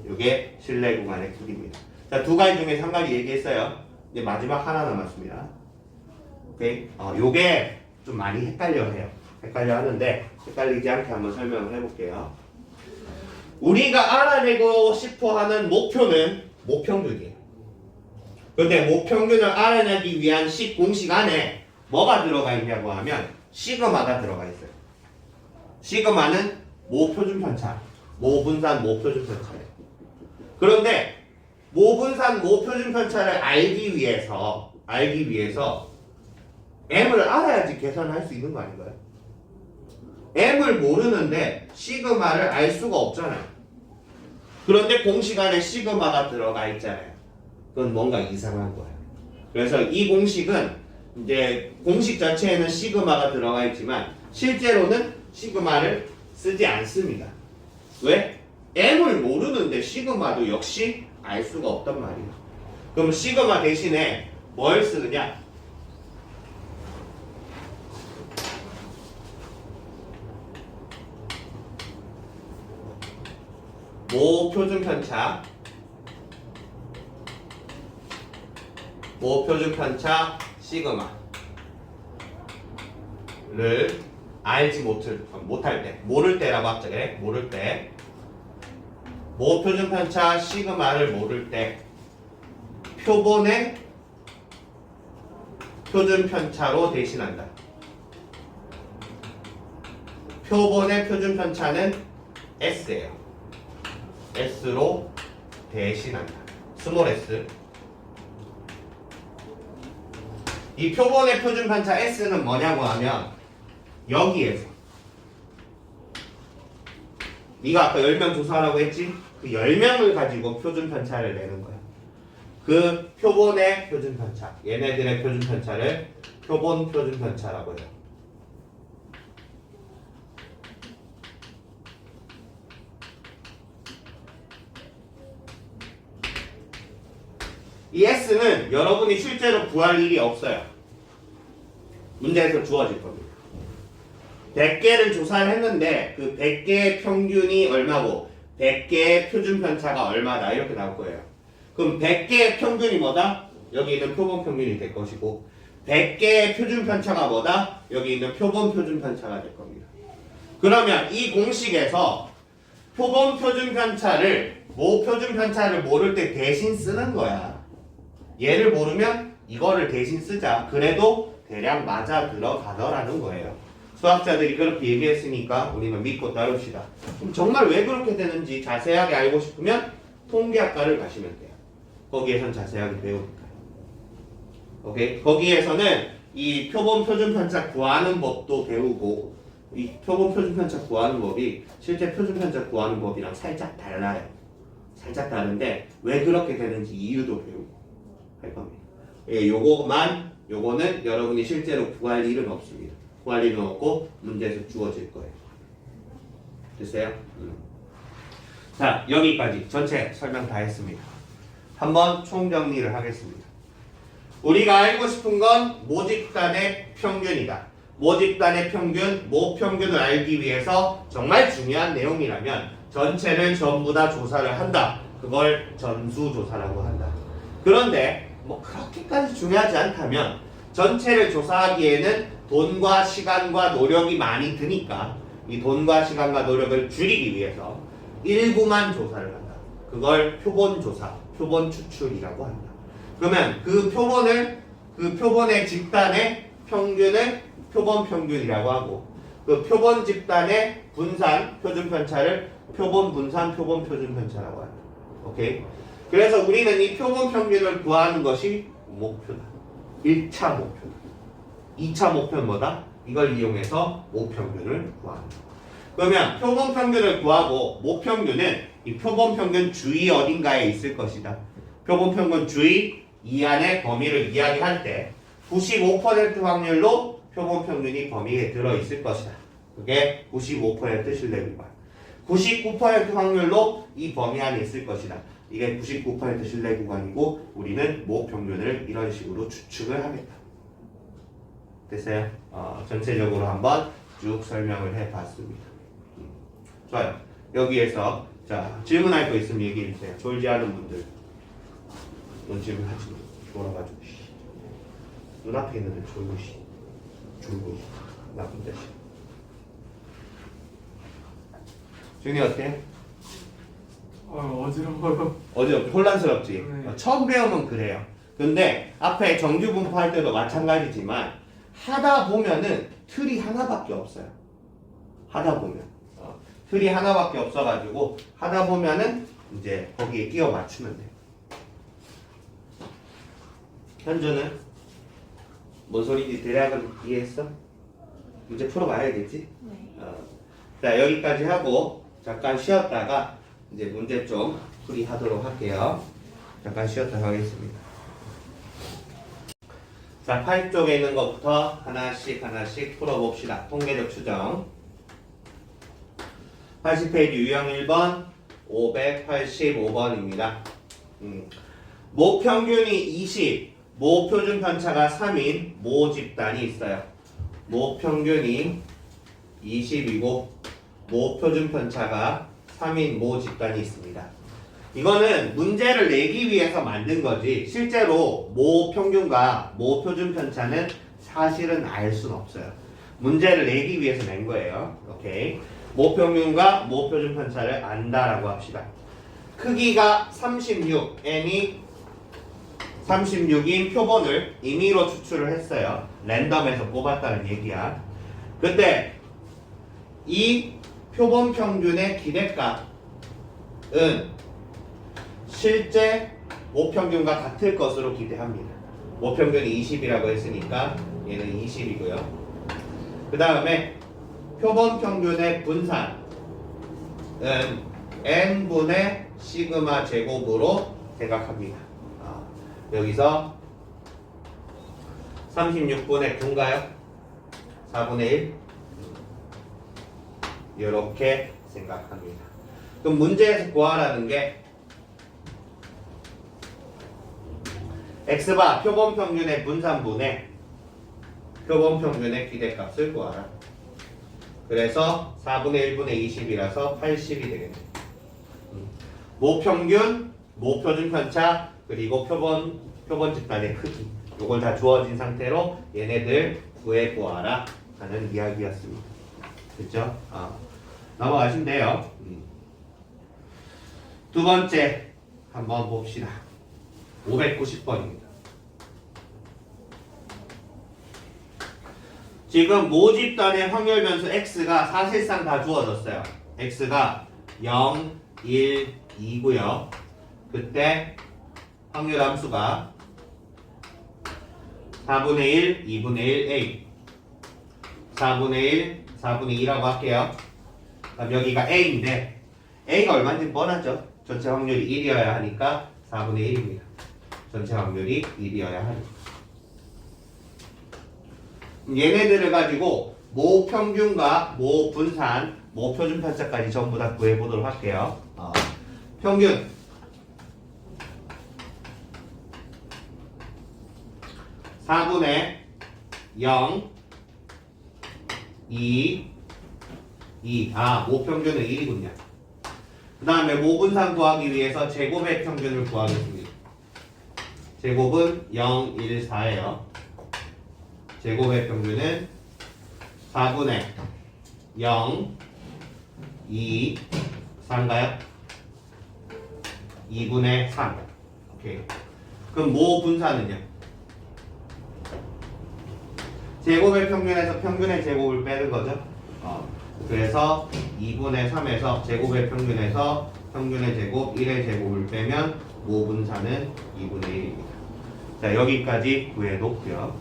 이게 실내 구간의 크기입니다. 자, 2가지 중에 3가지 얘기했어요. 이제 마지막 하나 남았습니다. 오케이? 요게 좀 많이 헷갈려 하는데 헷갈리지 않게 한번 설명을 해볼게요. 우리가 알아내고 싶어 하는 목표는 모평균이에요. 근데 모평균을 알아내기 위한 공식 안에 뭐가 들어가 있냐고 하면 시그마가 들어가 있어요. 시그마는 모표준편차, 모분산 모표준편차예요. 그런데 모분산 모표준편차를 알기 위해서 m을 알아야지 계산을 할 수 있는 거 아닌가요? m을 모르는데 시그마를 알 수가 없잖아요. 그런데 공식 안에 시그마가 들어가 있잖아요. 그건 뭔가 이상한 거예요. 그래서 이 공식은 이제 공식 자체에는 시그마가 들어가 있지만 실제로는 시그마를 쓰지 않습니다. 왜? m을 모르는데 시그마도 역시 알 수가 없단 말이에요. 그럼 시그마 대신에 뭘 쓰느냐? 모표준편차 시그마를 알지 못할 때, 모를 때라고 합자 그래? 모를 때 모표준편차 시그마를 모를 때 표본의 표준편차로 대신한다. 표본의 표준편차는 S예요. S로 대신한다. 스몰 s. 이 표본의 표준편차 S는 뭐냐고 하면 여기에서 네가 아까 10명 조사하라고 했지? 그 10명을 가지고 표준편차를 내는 거야. 그 표본의 표준편차, 얘네들의 표준편차를 표본 표준편차라고 해요. 이 S는 여러분이 실제로 구할 일이 없어요. 문제에서 주어질 겁니다. 100개를 조사를 했는데 그 100개의 평균이 얼마고 100개의 표준편차가 얼마다 이렇게 나올 거예요. 그럼 100개의 평균이 뭐다? 여기 있는 표본 평균이 될 것이고 100개의 표준편차가 뭐다? 여기 있는 표본 표준편차가 될 겁니다. 그러면 이 공식에서 표본 표준편차를 모표준편차를 모를 때 대신 쓰는 거야. 얘를 모르면 이거를 대신 쓰자. 그래도 대략 맞아 들어가더라는 거예요. 수학자들이 그렇게 얘기했으니까 우리는 믿고 따릅시다. 그럼 정말 왜 그렇게 되는지 자세하게 알고 싶으면 통계학과를 가시면 돼요. 거기에선 자세하게 배우니까요. 오케이? 거기에서는 이 표본 표준편차 구하는 법도 배우고 이 표본 표준편차 구하는 법이 실제 표준편차 구하는 법이랑 살짝 달라요. 살짝 다른데 왜 그렇게 되는지 이유도 배우고 할 겁니다. 예, 요거는 여러분이 실제로 구할 일은 없습니다. 구할 일은 없고 문제에서 주어질 거예요. 됐어요? 자, 여기까지 전체 설명 다 했습니다. 한번 총정리를 하겠습니다. 우리가 알고 싶은 건 모집단의 평균이다. 모집단의 평균, 모평균을 알기 위해서 정말 중요한 내용이라면 전체를 전부 다 조사를 한다. 그걸 전수조사라고 한다. 그런데 뭐 그렇게까지 중요하지 않다면 전체를 조사하기에는 돈과 시간과 노력이 많이 드니까 이 돈과 시간과 노력을 줄이기 위해서 일부만 조사를 한다. 그걸 표본조사, 표본 추출이라고 한다. 그러면 그 표본의 집단의 평균을 표본 평균이라고 하고 그 표본 집단의 분산, 표준 편차를 표본 분산, 표본 표준 편차라고 한다. 오케이? 그래서 우리는 이 표본 평균을 구하는 것이 목표다. 1차 목표다. 2차 목표는 뭐다? 이걸 이용해서 모평균을 구한다. 그러면 표본 평균을 구하고 모평균은 이 표본 평균 주위 어딘가에 있을 것이다. 표본 평균 주위 이 안의 범위를 이야기할 때 95% 확률로 표본 평균이 범위에 들어있을 것이다. 그게 95% 신뢰 구간. 99% 확률로 이 범위 안에 있을 것이다. 이게 99% 신뢰 구간이고 우리는 모평균을 이런 식으로 추측을 하겠다. 됐어요? 전체적으로 한번 쭉 설명을 해봤습니다. 좋아요. 여기에서 자 질문할 거 있으면 얘기해 주세요. 졸지 않은 분들. 넌 질문하지 마. 졸아가지고 눈앞에 있는 애 졸고 나쁜 자식. 준이 어때? 어지러워요. 어제 혼란스럽지? 네. 처음 배우면 그래요. 근데 앞에 정규 분포할 때도 마찬가지지만 하다 보면은 틀이 하나밖에 없어요. 하다 보면 틀이 하나밖에 없어가지고 하다 보면은 이제 거기에 끼워 맞추면 돼요. 현주는 뭔 소리인지 대략은 이해했어? 문제 풀어봐야겠지? 네. 자 여기까지 하고 잠깐 쉬었다가 이제 문제 좀 풀이하도록 할게요. 잠깐 쉬었다 가겠습니다. 자 8쪽에 있는 것부터 하나씩 풀어봅시다. 통계적 추정 80페이지 유형 1번 585번입니다. 모평균이 20 모표준 편차가 3인 모 집단이 있어요. 모평균이 20이고 모표준 편차가 3인 모 집단이 있습니다. 이거는 문제를 내기 위해서 만든 거지 실제로 모평균과 모표준 편차는 사실은 알 수는 없어요. 문제를 내기 위해서 낸 거예요. 오케이. 모평균과 모표준 편차를 안다라고 합시다. 크기가 36, n이 36인 표본을 임의로 추출을 했어요. 랜덤에서 뽑았다는 얘기야. 그때 이 표본 평균의 기대값은 실제 모평균과 같을 것으로 기대합니다. 모평균이 20이라고 했으니까 얘는 20이고요. 그 다음에 표본 평균의 분산은 n분의 시그마 제곱으로 생각합니다. 여기서 36분의 9인가요? 4분의 1? 이렇게 생각합니다. 그럼 문제에서 구하라는 게 x바 표본 평균의 분산분의 표본 평균의 기대값을 구하라. 그래서 4분의 1분의 20이라서 80이 되겠네요. 모평균, 모표준 편차, 그리고 표본 집단의 크기. 요걸 다 주어진 상태로 얘네들 구해 보아라 하는 이야기였습니다. 그렇죠? 넘어가시면 돼요. 두 번째 한번 봅시다. 590번입니다. 지금 모집단의 확률 변수 x가 사실상 다 주어졌어요. x가 0, 1, 2고요. 그때 확률 함수가 4분의 1, 2분의 1 A 4분의 1, 4분의 2라고 할게요. 그럼 여기가 A인데 A가 얼마인지 뻔하죠. 전체 확률이 1이어야 하니까 4분의 1입니다. 전체 확률이 1이어야 하니까. 얘네들을 가지고 모 평균과 모 분산, 모 표준 편차까지 전부 다 구해보도록 할게요. 평균 4분의 0, 2, 2. 모 평균은 1이군요. 그 다음에 모 분산 구하기 위해서 제곱의 평균을 구하겠습니다. 제곱은 0, 1, 4예요. 제곱의 평균은 4분의 0, 2, 4인가요? 2분의 3. 오케이. 그럼 모 분산은요? 제곱의 평균에서 평균의 제곱을 빼는 거죠. 그래서 2분의 3에서 제곱의 평균에서 평균의 제곱 1의 제곱을 빼면 모 분산은 2분의 1입니다. 자, 여기까지 구해놓고요.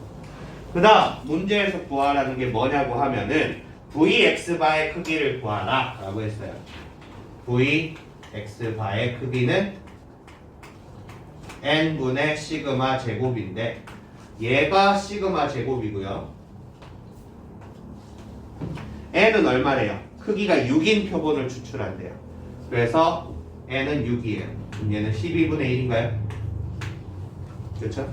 그 다음 문제에서 구하라는 게 뭐냐고 하면은 Vx바의 크기를 구하라 라고 했어요. Vx바의 크기는 n분의 시그마 제곱인데 얘가 시그마 제곱이고요. n은 얼마래요? 크기가 6인 표본을 추출한대요. 그래서 n은 6이에요. 그럼 얘는 12분의 1인가요? 그렇죠?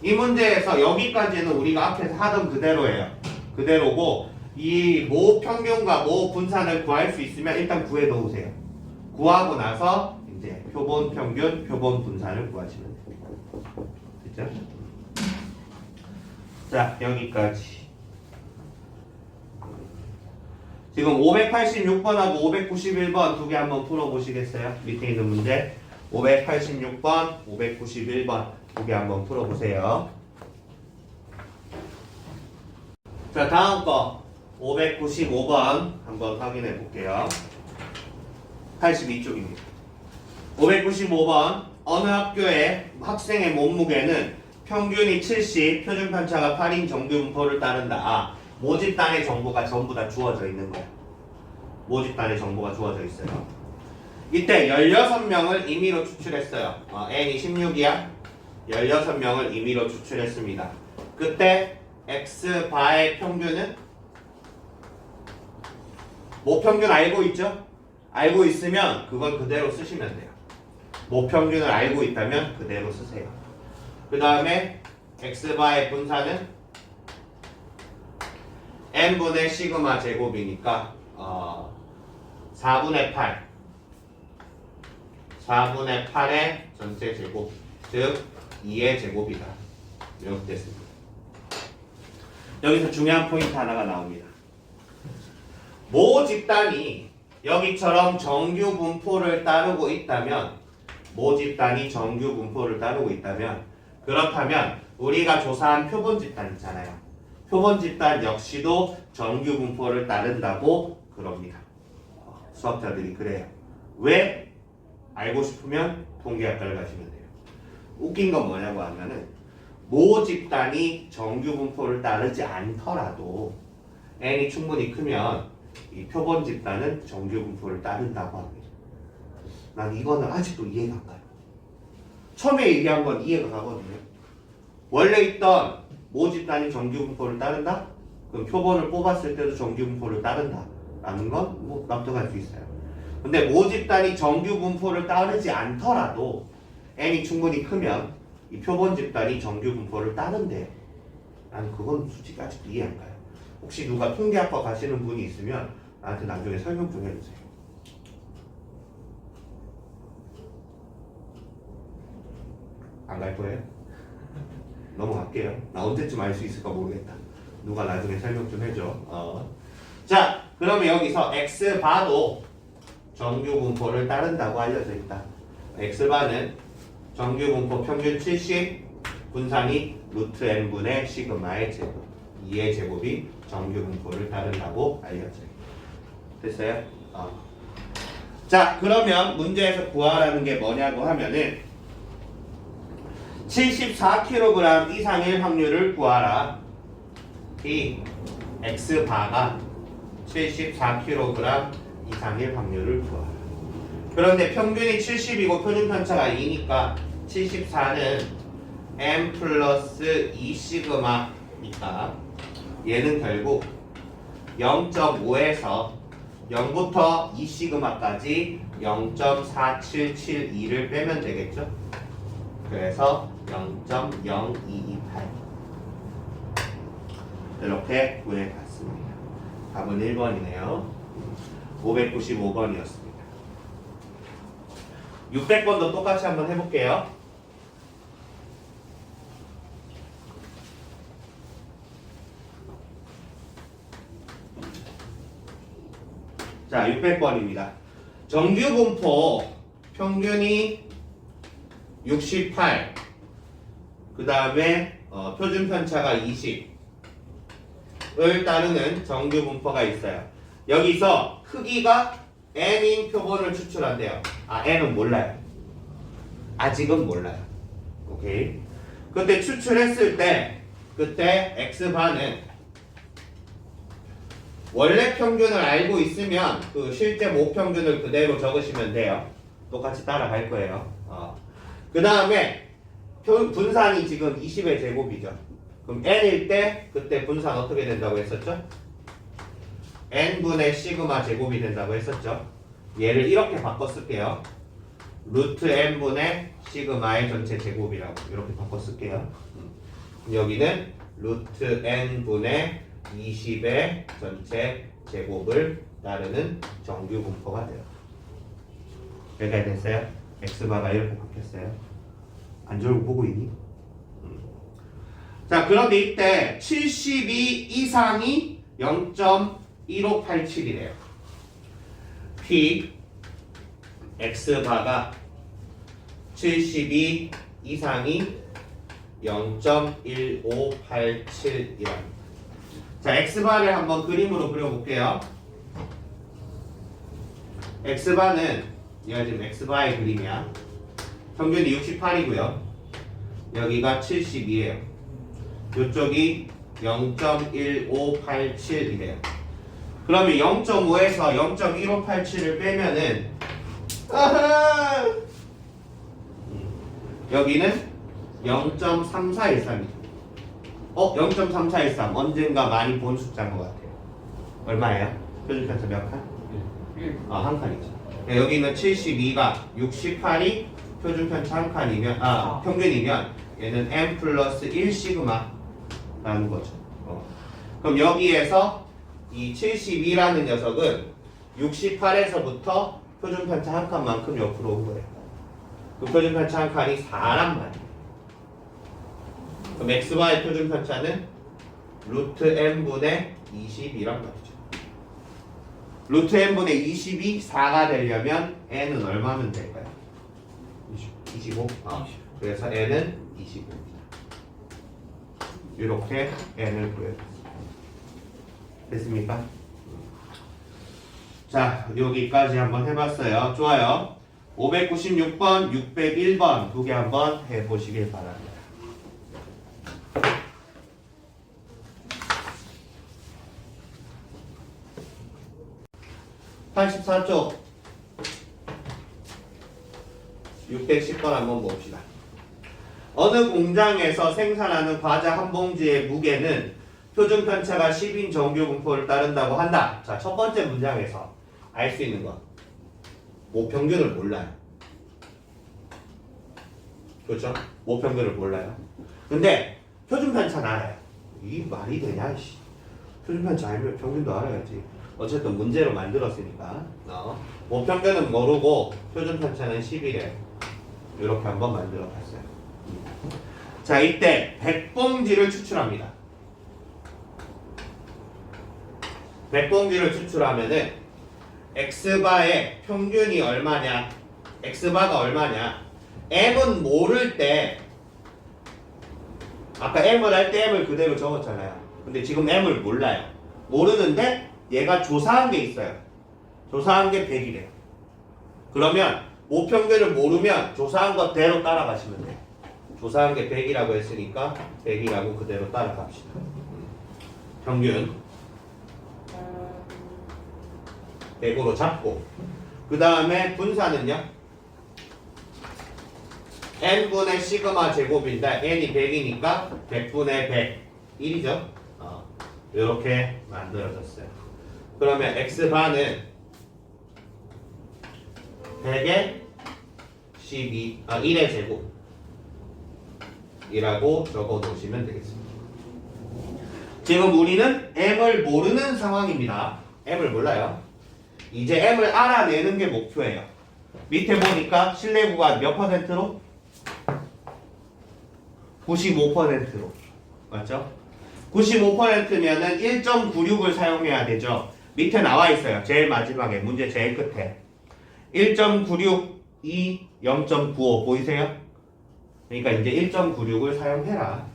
이 문제에서 여기까지는 우리가 앞에서 하던 그대로예요. 그대로고 이 모 평균과 모 분산을 구할 수 있으면 일단 구해 놓으세요. 구하고 나서 이제 표본 평균, 표본 분산을 구하시면 됩니다. 됐죠? 자, 여기까지. 지금 586번하고 591번 두 개 한번 풀어보시겠어요? 밑에 있는 문제 586번, 591번 두 개 한번 풀어보세요. 자, 다음 거 595번 한번 확인해 볼게요. 82쪽입니다. 595번 어느 학교의 학생의 몸무게는 평균이 70, 표준 편차가 8인 정규 분포를 따른다. 모집단의 정보가 전부 다 주어져 있는 거야. 모집단의 정보가 주어져 있어요. 이때 16명을 임의로 추출했어요. n이 16이야. 16명을 임의로 추출했습니다. 그때 x바의 평균은 모 평균 알고 있죠? 알고 있으면 그건 그대로 쓰시면 돼요. 모 평균을 알고 있다면 그대로 쓰세요. 그 다음에 x바의 분산은 n분의 시그마 제곱이니까 4분의 8 4분의 8의 전체 제곱 즉 2의 제곱이다. 이렇게 됐습니다. 여기서 중요한 포인트 하나가 나옵니다. 모 집단이 여기처럼 정규 분포를 따르고 있다면 모 집단이 정규 분포를 따르고 있다면 그렇다면 우리가 조사한 표본 집단 있잖아요. 표본 집단 역시도 정규 분포를 따른다고 그럽니다. 수학자들이 그래요. 왜? 알고 싶으면 통계학과를 가시면 돼요. 웃긴 건 뭐냐고 하면은 모 집단이 정규 분포를 따르지 않더라도 n이 충분히 크면 이 표본 집단은 정규 분포를 따른다고 합니다. 난 이거는 아직도 이해가 안 가요. 처음에 얘기한 건 이해가 가거든요. 원래 있던 모 집단이 정규 분포를 따른다? 그럼 표본을 뽑았을 때도 정규 분포를 따른다 라는 건 뭐 납득할 수 있어요. 근데 모 집단이 정규 분포를 따르지 않더라도 n이 충분히 크면 이 표본 집단이 정규 분포를 따른대. 나는 그건 솔직히 아직도 이해 안 가요. 혹시 누가 통계학과 가시는 분이 있으면 나한테 나중에 설명 좀 해주세요. 안 갈 거예요? 넘어갈게요. 나 언제쯤 알 수 있을까 모르겠다. 누가 나중에 설명 좀 해줘. 자, 그러면 여기서 x바도 정규 분포를 따른다고 알려져 있다. x바는 정규 분포 평균 70, 분산이 루트 n분의 시그마의 제곱 2의 제곱이 정규 분포를 따른다고 알려져 있다. 됐어요? 자, 그러면 문제에서 구하라는 게 뭐냐고 하면은 74kg 이상일 확률을 구하라. P X바가 74kg 이상일 확률을 구하라. 그런데 평균이 70이고 표준편차가 2니까 74는 m 플러스 2시그마니까 얘는 결국 0.5에서 0부터 2시그마까지 0.4772를 빼면 되겠죠? 그래서 0.0228 이렇게 구해봤습니다. 답은 1번이네요. 595번이었습니다. 600번도 똑같이 한번 해볼게요. 자, 600번입니다. 정규분포 평균이 68, 그 다음에 표준편차가 20을 따르는 정규분포가 있어요. 여기서 크기가 n인 표본을 추출한대요. n은 몰라요. 아직은 몰라요. 오케이. 근데 추출했을 때 그때 x바는 원래 평균을 알고 있으면 그 실제 모평균을 그대로 적으시면 돼요. 똑같이 따라갈 거예요. 그 다음에 분산이 지금 20의 제곱이죠. 그럼 n일 때 그때 분산 어떻게 된다고 했었죠? n분의 시그마 제곱이 된다고 했었죠. 얘를 이렇게 바꿔 쓸게요. 루트 n분의 시그마의 전체 제곱이라고 이렇게 바꿔 쓸게요. 여기는 루트 n분의 20의 전체 제곱을 따르는 정규 분포가 돼요. 여기까지 됐어요? x바가 이렇게 바뀌었어요. 안 졸고 보고 있니? 자, 그런데 이때 72 이상이 0.1587이래요. P x바가 72 이상이 0.1587이랍니다. 자, x바를 한번 그림으로 그려볼게요. x바는 얘가 지금 x바의 그림이야. 평균이 68이고요. 여기가 72예요. 이쪽이 0.1587이래요. 그러면 0.5에서 0.1587을 빼면은 여기는 0.3413이죠. 0.3413 언젠가 많이 본 숫자인 것 같아요. 얼마예요? 표준편차 몇 칸? 한 칸이죠. 여기는 72가 68이 표준편차 한 칸이면 평균이면 얘는 m 플러스 1 시그마라는 거죠. 그럼 여기에서 이 72라는 녀석은 68에서부터 표준편차 한 칸만큼 옆으로 온 거예요. 그 표준편차 한 칸이 4란 말이에요. 그럼 xy의 표준편차는 루트 n분의 20이란 말이죠. 루트 n분의 20이 4가 되려면 n은 얼마면 될까요? 25? 그래서 n은 25입니다. 이렇게 n을 구해봤습니다. 됐습니까? 자, 여기까지 한번 해봤어요. 좋아요. 596번, 601번 두 개 한번 해보시길 바랍니다. 84쪽 610번 한번 봅시다. 어느 공장에서 생산하는 과자 한 봉지의 무게는 표준편차가 10인 정규분포를 따른다고 한다. 자, 첫 번째 문장에서 알 수 있는 것. 모평균을 몰라요. 그렇죠? 모평균을 몰라요. 근데 표준편차는 알아요. 이 말이 되냐, 이씨. 표준편차 알면 평균도 알아야지. 어쨌든 문제로 만들었으니까. 모평균은 모르고 표준편차는 10이래. 이렇게 한번 만들어 봤어요. 자, 이때 100봉지를 추출합니다. 100봉지를 추출하면은 x바의 평균이 얼마냐? x바가 얼마냐? m은 모를 때 아까 m을 할 때 m을 그대로 적었잖아요. 근데 지금 m을 몰라요. 모르는데 얘가 조사한 게 있어요. 조사한 게 100이래요. 그러면 모평균을 모르면 조사한 것대로 따라가시면 돼요. 조사한 게 100이라고 했으니까 100이라고 그대로 따라갑시다. 평균 100으로 잡고 그 다음에 분사는요? n분의 시그마 제곱인데 n이 100이니까 100분의 100 1이죠? 이렇게 만들어졌어요. 그러면 x반은 100의 1의 제곱이라고 적어 놓으시면 되겠습니다. 지금 우리는 m을 모르는 상황입니다. m을 몰라요. 이제 m을 알아내는 게 목표예요. 밑에 보니까 실내 구간 몇 퍼센트로? 95%로. 맞죠? 95%면은 1.96을 사용해야 되죠. 밑에 나와 있어요. 제일 마지막에 문제 제일 끝에 1.96이 0.95 보이세요? 그러니까 이제 1.96을 사용해라.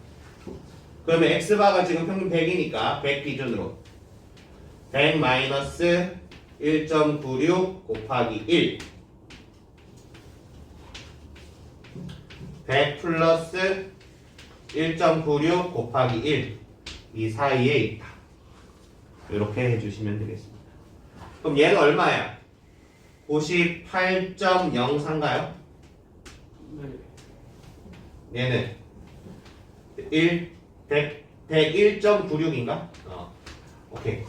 그러면 x바가 지금 평균 100이니까 100 기준으로 100 마이너스 1.96 곱하기 1 100 플러스 1.96 곱하기 1 이 사이에 있다. 이렇게 해주시면 되겠습니다. 그럼 얘는 얼마야? 98.04인가요? 네. 얘는 101.96인가? 오케이.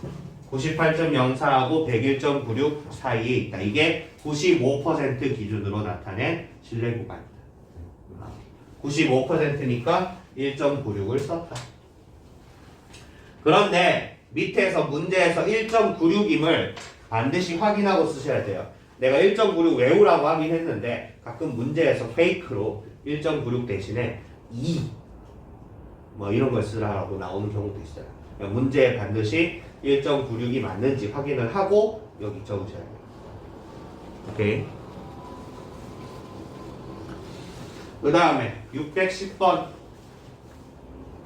98.04하고 101.96 사이에 있다. 이게 95% 기준으로 나타낸 실내 구간이다. 95%니까 1.96을 썼다. 그런데 밑에서 문제에서 1.96임을 반드시 확인하고 쓰셔야 돼요. 내가 1.96 외우라고 하긴 했는데 가끔 문제에서 페이크로 1.96 대신에 2 뭐 이런 걸 쓰라고 나오는 경우도 있어요. 그러니까 문제에 반드시 1.96이 맞는지 확인을 하고 여기 적으셔야 돼요. 오케이. 그 다음에 610번.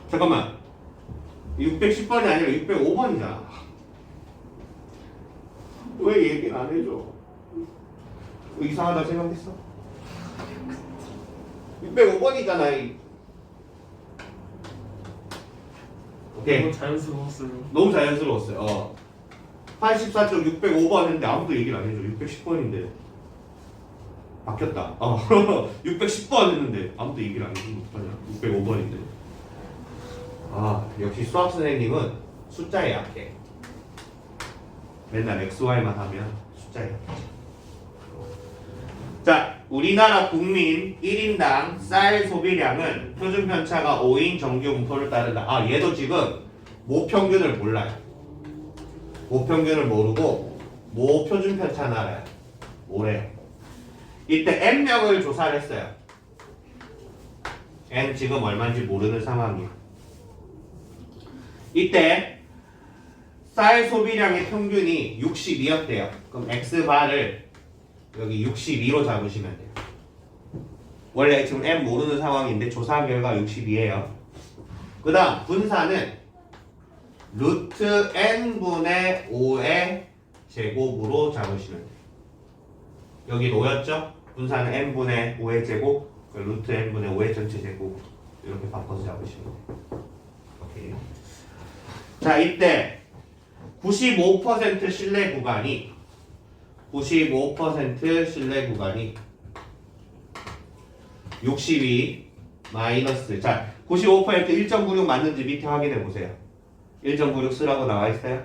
잠깐만. 610번이 아니라 605번이잖아. 왜 얘기를 안 해줘? 이상하다 생각했어? 605번이잖아. 오케이. 너무 자연스러웠어요. 너무 자연스러웠어요. 84쪽 605번 했는데 아무도 얘기를 안 해줘. 610번인데. 바뀌었다. 610번 했는데 아무도 얘기를 안 해주면 어떡하냐. 605번인데. 역시 수학 선생님은 숫자에 약해. 맨날 XY만 하면 숫자에 약해. 자, 우리나라 국민 1인당 쌀 소비량은 표준 편차가 5인 정규 분포를 따른다. 얘도 지금 모평균을 몰라요. 모평균을 모르고 모표준 편차는 알아요. 뭐래요? 이때 N명을 조사를 했어요. N 지금 얼마인지 모르는 상황이에요. 이때 쌀 소비량의 평균이 62였대요. 그럼 X바를 여기 62로 잡으시면 돼요. 원래 지금 M 모르는 상황인데 조사한 결과 62예요. 그 다음 분사는 루트 n분의 5의 제곱으로 잡으시면 돼요. 여기 놓였죠? 분사는 n분의 5의 제곱, 루트 n분의 5의 전체 제곱 이렇게 바꿔서 잡으시면 돼요. 오케이. 자, 이때 95% 실내 구간이 62 마이너스, 자 95% 1.96 맞는지 밑에 확인해 보세요. 1.96 쓰라고 나와 있어요?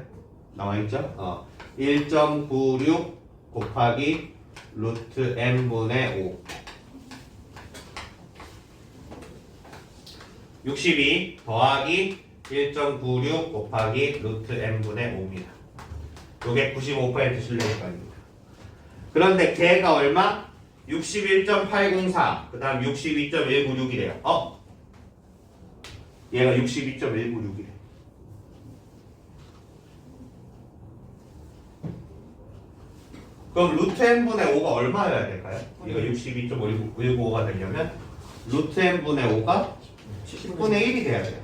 나와 있죠? 1.96 곱하기 루트 n분의 5 62 더하기 1.96 곱하기 루트 n분의 5입니다. 요게 95% 실내구간입니다. 그런데 걔가 얼마? 61.804 그 다음 62.196이래요. 얘가 62.196이래. 그럼 루트 n분의 5가 얼마여야 될까요? 얘가 62.195가 되려면 루트 n분의 5가 10분의 1이 돼야 돼요.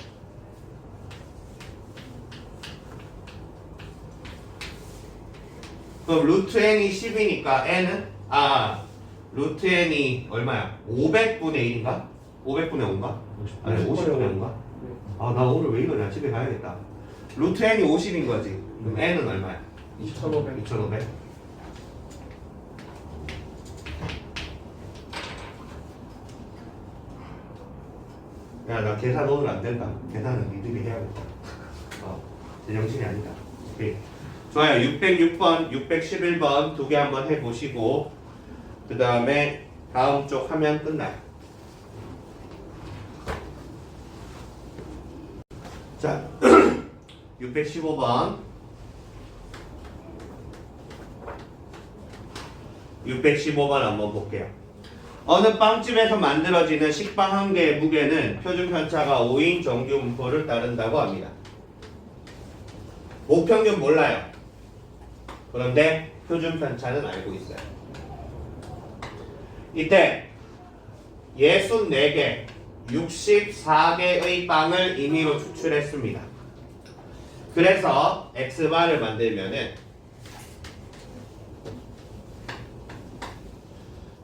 그럼 루트 n이 10이니까 n은 루트 n이 얼마야? 500분의 1인가? 500분의 5인가? 아니 50분의 50분의 5인가? 아 나 오늘 왜 이러냐 집에 가야겠다. 루트 n이 50인 거지. 그럼 n은 얼마야? 2,500. 2500. 야 나 계산 오늘 안 된다. 계산은 니들이 해야겠다. 제정신이 아니다. 오케이. 좋아요. 606번, 611번 두 개 한번 해보시고 그 다음에 다음 쪽 하면 끝나요. 자, 615번 615번 한번 볼게요. 어느 빵집에서 만들어지는 식빵 한 개의 무게는 표준 편차가 5인 정규 분포를 따른다고 합니다. 목평균 몰라요. 그런데 표준 편차는 알고 있어요. 이때 64개, 64개의 빵을 임의로 추출했습니다. 그래서 X바를 만들면은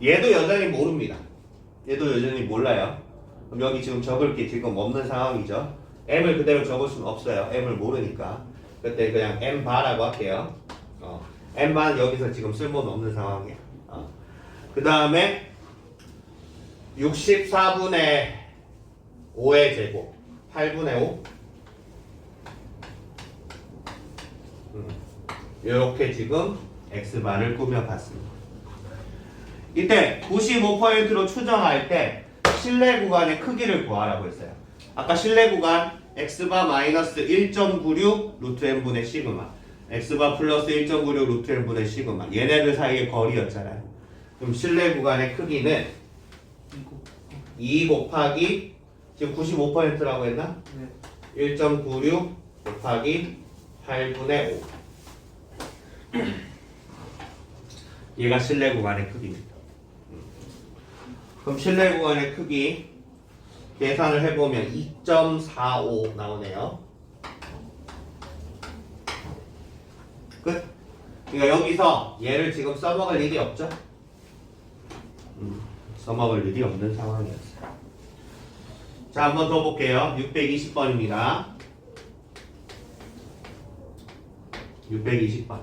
얘도 여전히 모릅니다. 얘도 여전히 몰라요. 그럼 여기 지금 적을 게 지금 없는 상황이죠. M을 그대로 적을 수는 없어요. M을 모르니까. 그때 그냥 M바라고 할게요. M바는 여기서 지금 쓸모는 없는 상황이에요. 그 다음에 64분의 5의 제곱 8분의 5 이렇게 지금 X바를 꾸며봤습니다. 이때 95%로 추정할 때 실내 구간의 크기를 구하라고 했어요. 아까 실내 구간 X바 마이너스 1.96 루트 n분의 시그마 X바 플러스 1.96 루트 n분의 시그마 얘네들 사이의 거리였잖아요. 그럼 실내 구간의 크기는 2 곱하기 지금 95%라고 했나? 네. 1.96 곱하기 8분의 5 얘가 실내 구간의 크기입니다. 그럼 실내 구간의 크기 계산을 해보면 2.45 나오네요. 끝. 그러니까 여기서 얘를 지금 써먹을 일이 없죠? 써먹을 일이 없는 상황이었어요. 자, 한 번 더 볼게요. 620번입니다. 620번.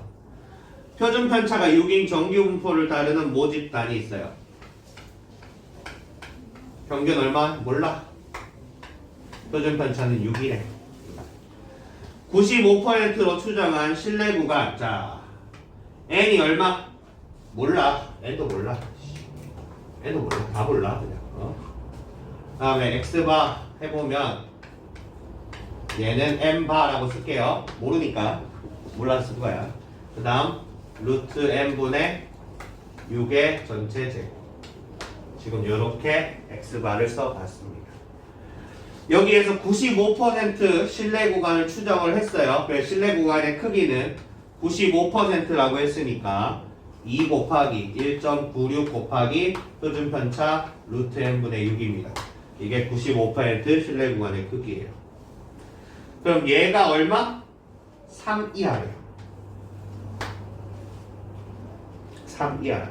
표준 편차가 6인 정규 분포를 따르는 모집단이 있어요. 평균 얼마? 몰라. 표준 편차는 6이래. 95%로 추정한 실내 구간. 자, n이 얼마? 몰라. n도 몰라. n도 몰라. 다 몰라 그냥. 다음에 x바 해보면 얘는 m바라고 쓸게요. 모르니까 몰라서 쓴 거야. 그 다음 루트 n분의 6의 전체 제곱. 지금 이렇게 x바를 써봤습니다. 여기에서 95% 실내 구간을 추정을 했어요. 그래서 실내 구간의 크기는 95%라고 했으니까 2 곱하기 1.96 곱하기 표준 편차 루트 n분의 6입니다. 이게 95% 실내 구간의 크기예요. 그럼 얘가 얼마? 3 이하래요. 3 이하.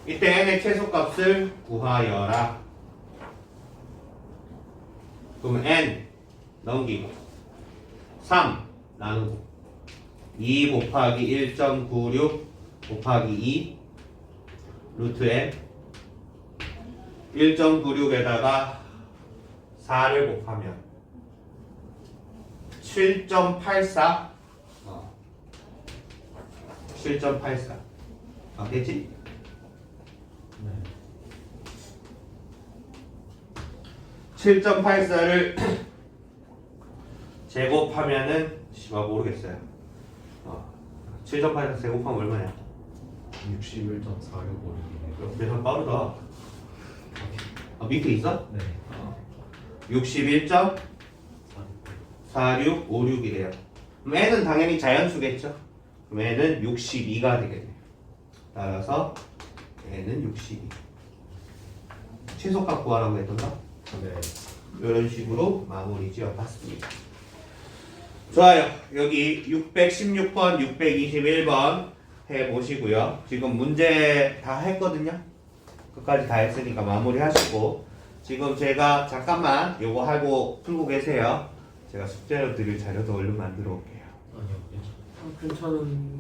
이때 n의 최소값을 구하여라. 그러면 n 넘기고 3 나누고 2 곱하기 1.96 곱하기 2 루트 n 1.96에다가 4를 곱하면 7.84 7.84 맞겠지? 네. 7.84를 제곱하면은 모르겠어요. 7.84 제곱하면 얼마냐? 61.465이네요. 계산 빠르다. 밑에 있어? 네. 61.4656이래요. 그럼 n은 당연히 자연수겠죠? 그럼 n은 62가 되겠네요. 따라서 n은 62. 최소값 구하라고 했던가? 네. 이런 식으로 마무리 지어봤습니다. 좋아요. 여기 616번, 621번 해보시고요. 지금 문제 다 했거든요. 끝까지 다 했으니까 마무리 하시고 지금 제가 잠깐만 요거 하고 풀고 계세요. 제가 숙제로 드릴 자료도 얼른 만들어 올게요. 아니요, 괜찮아요. 괜찮은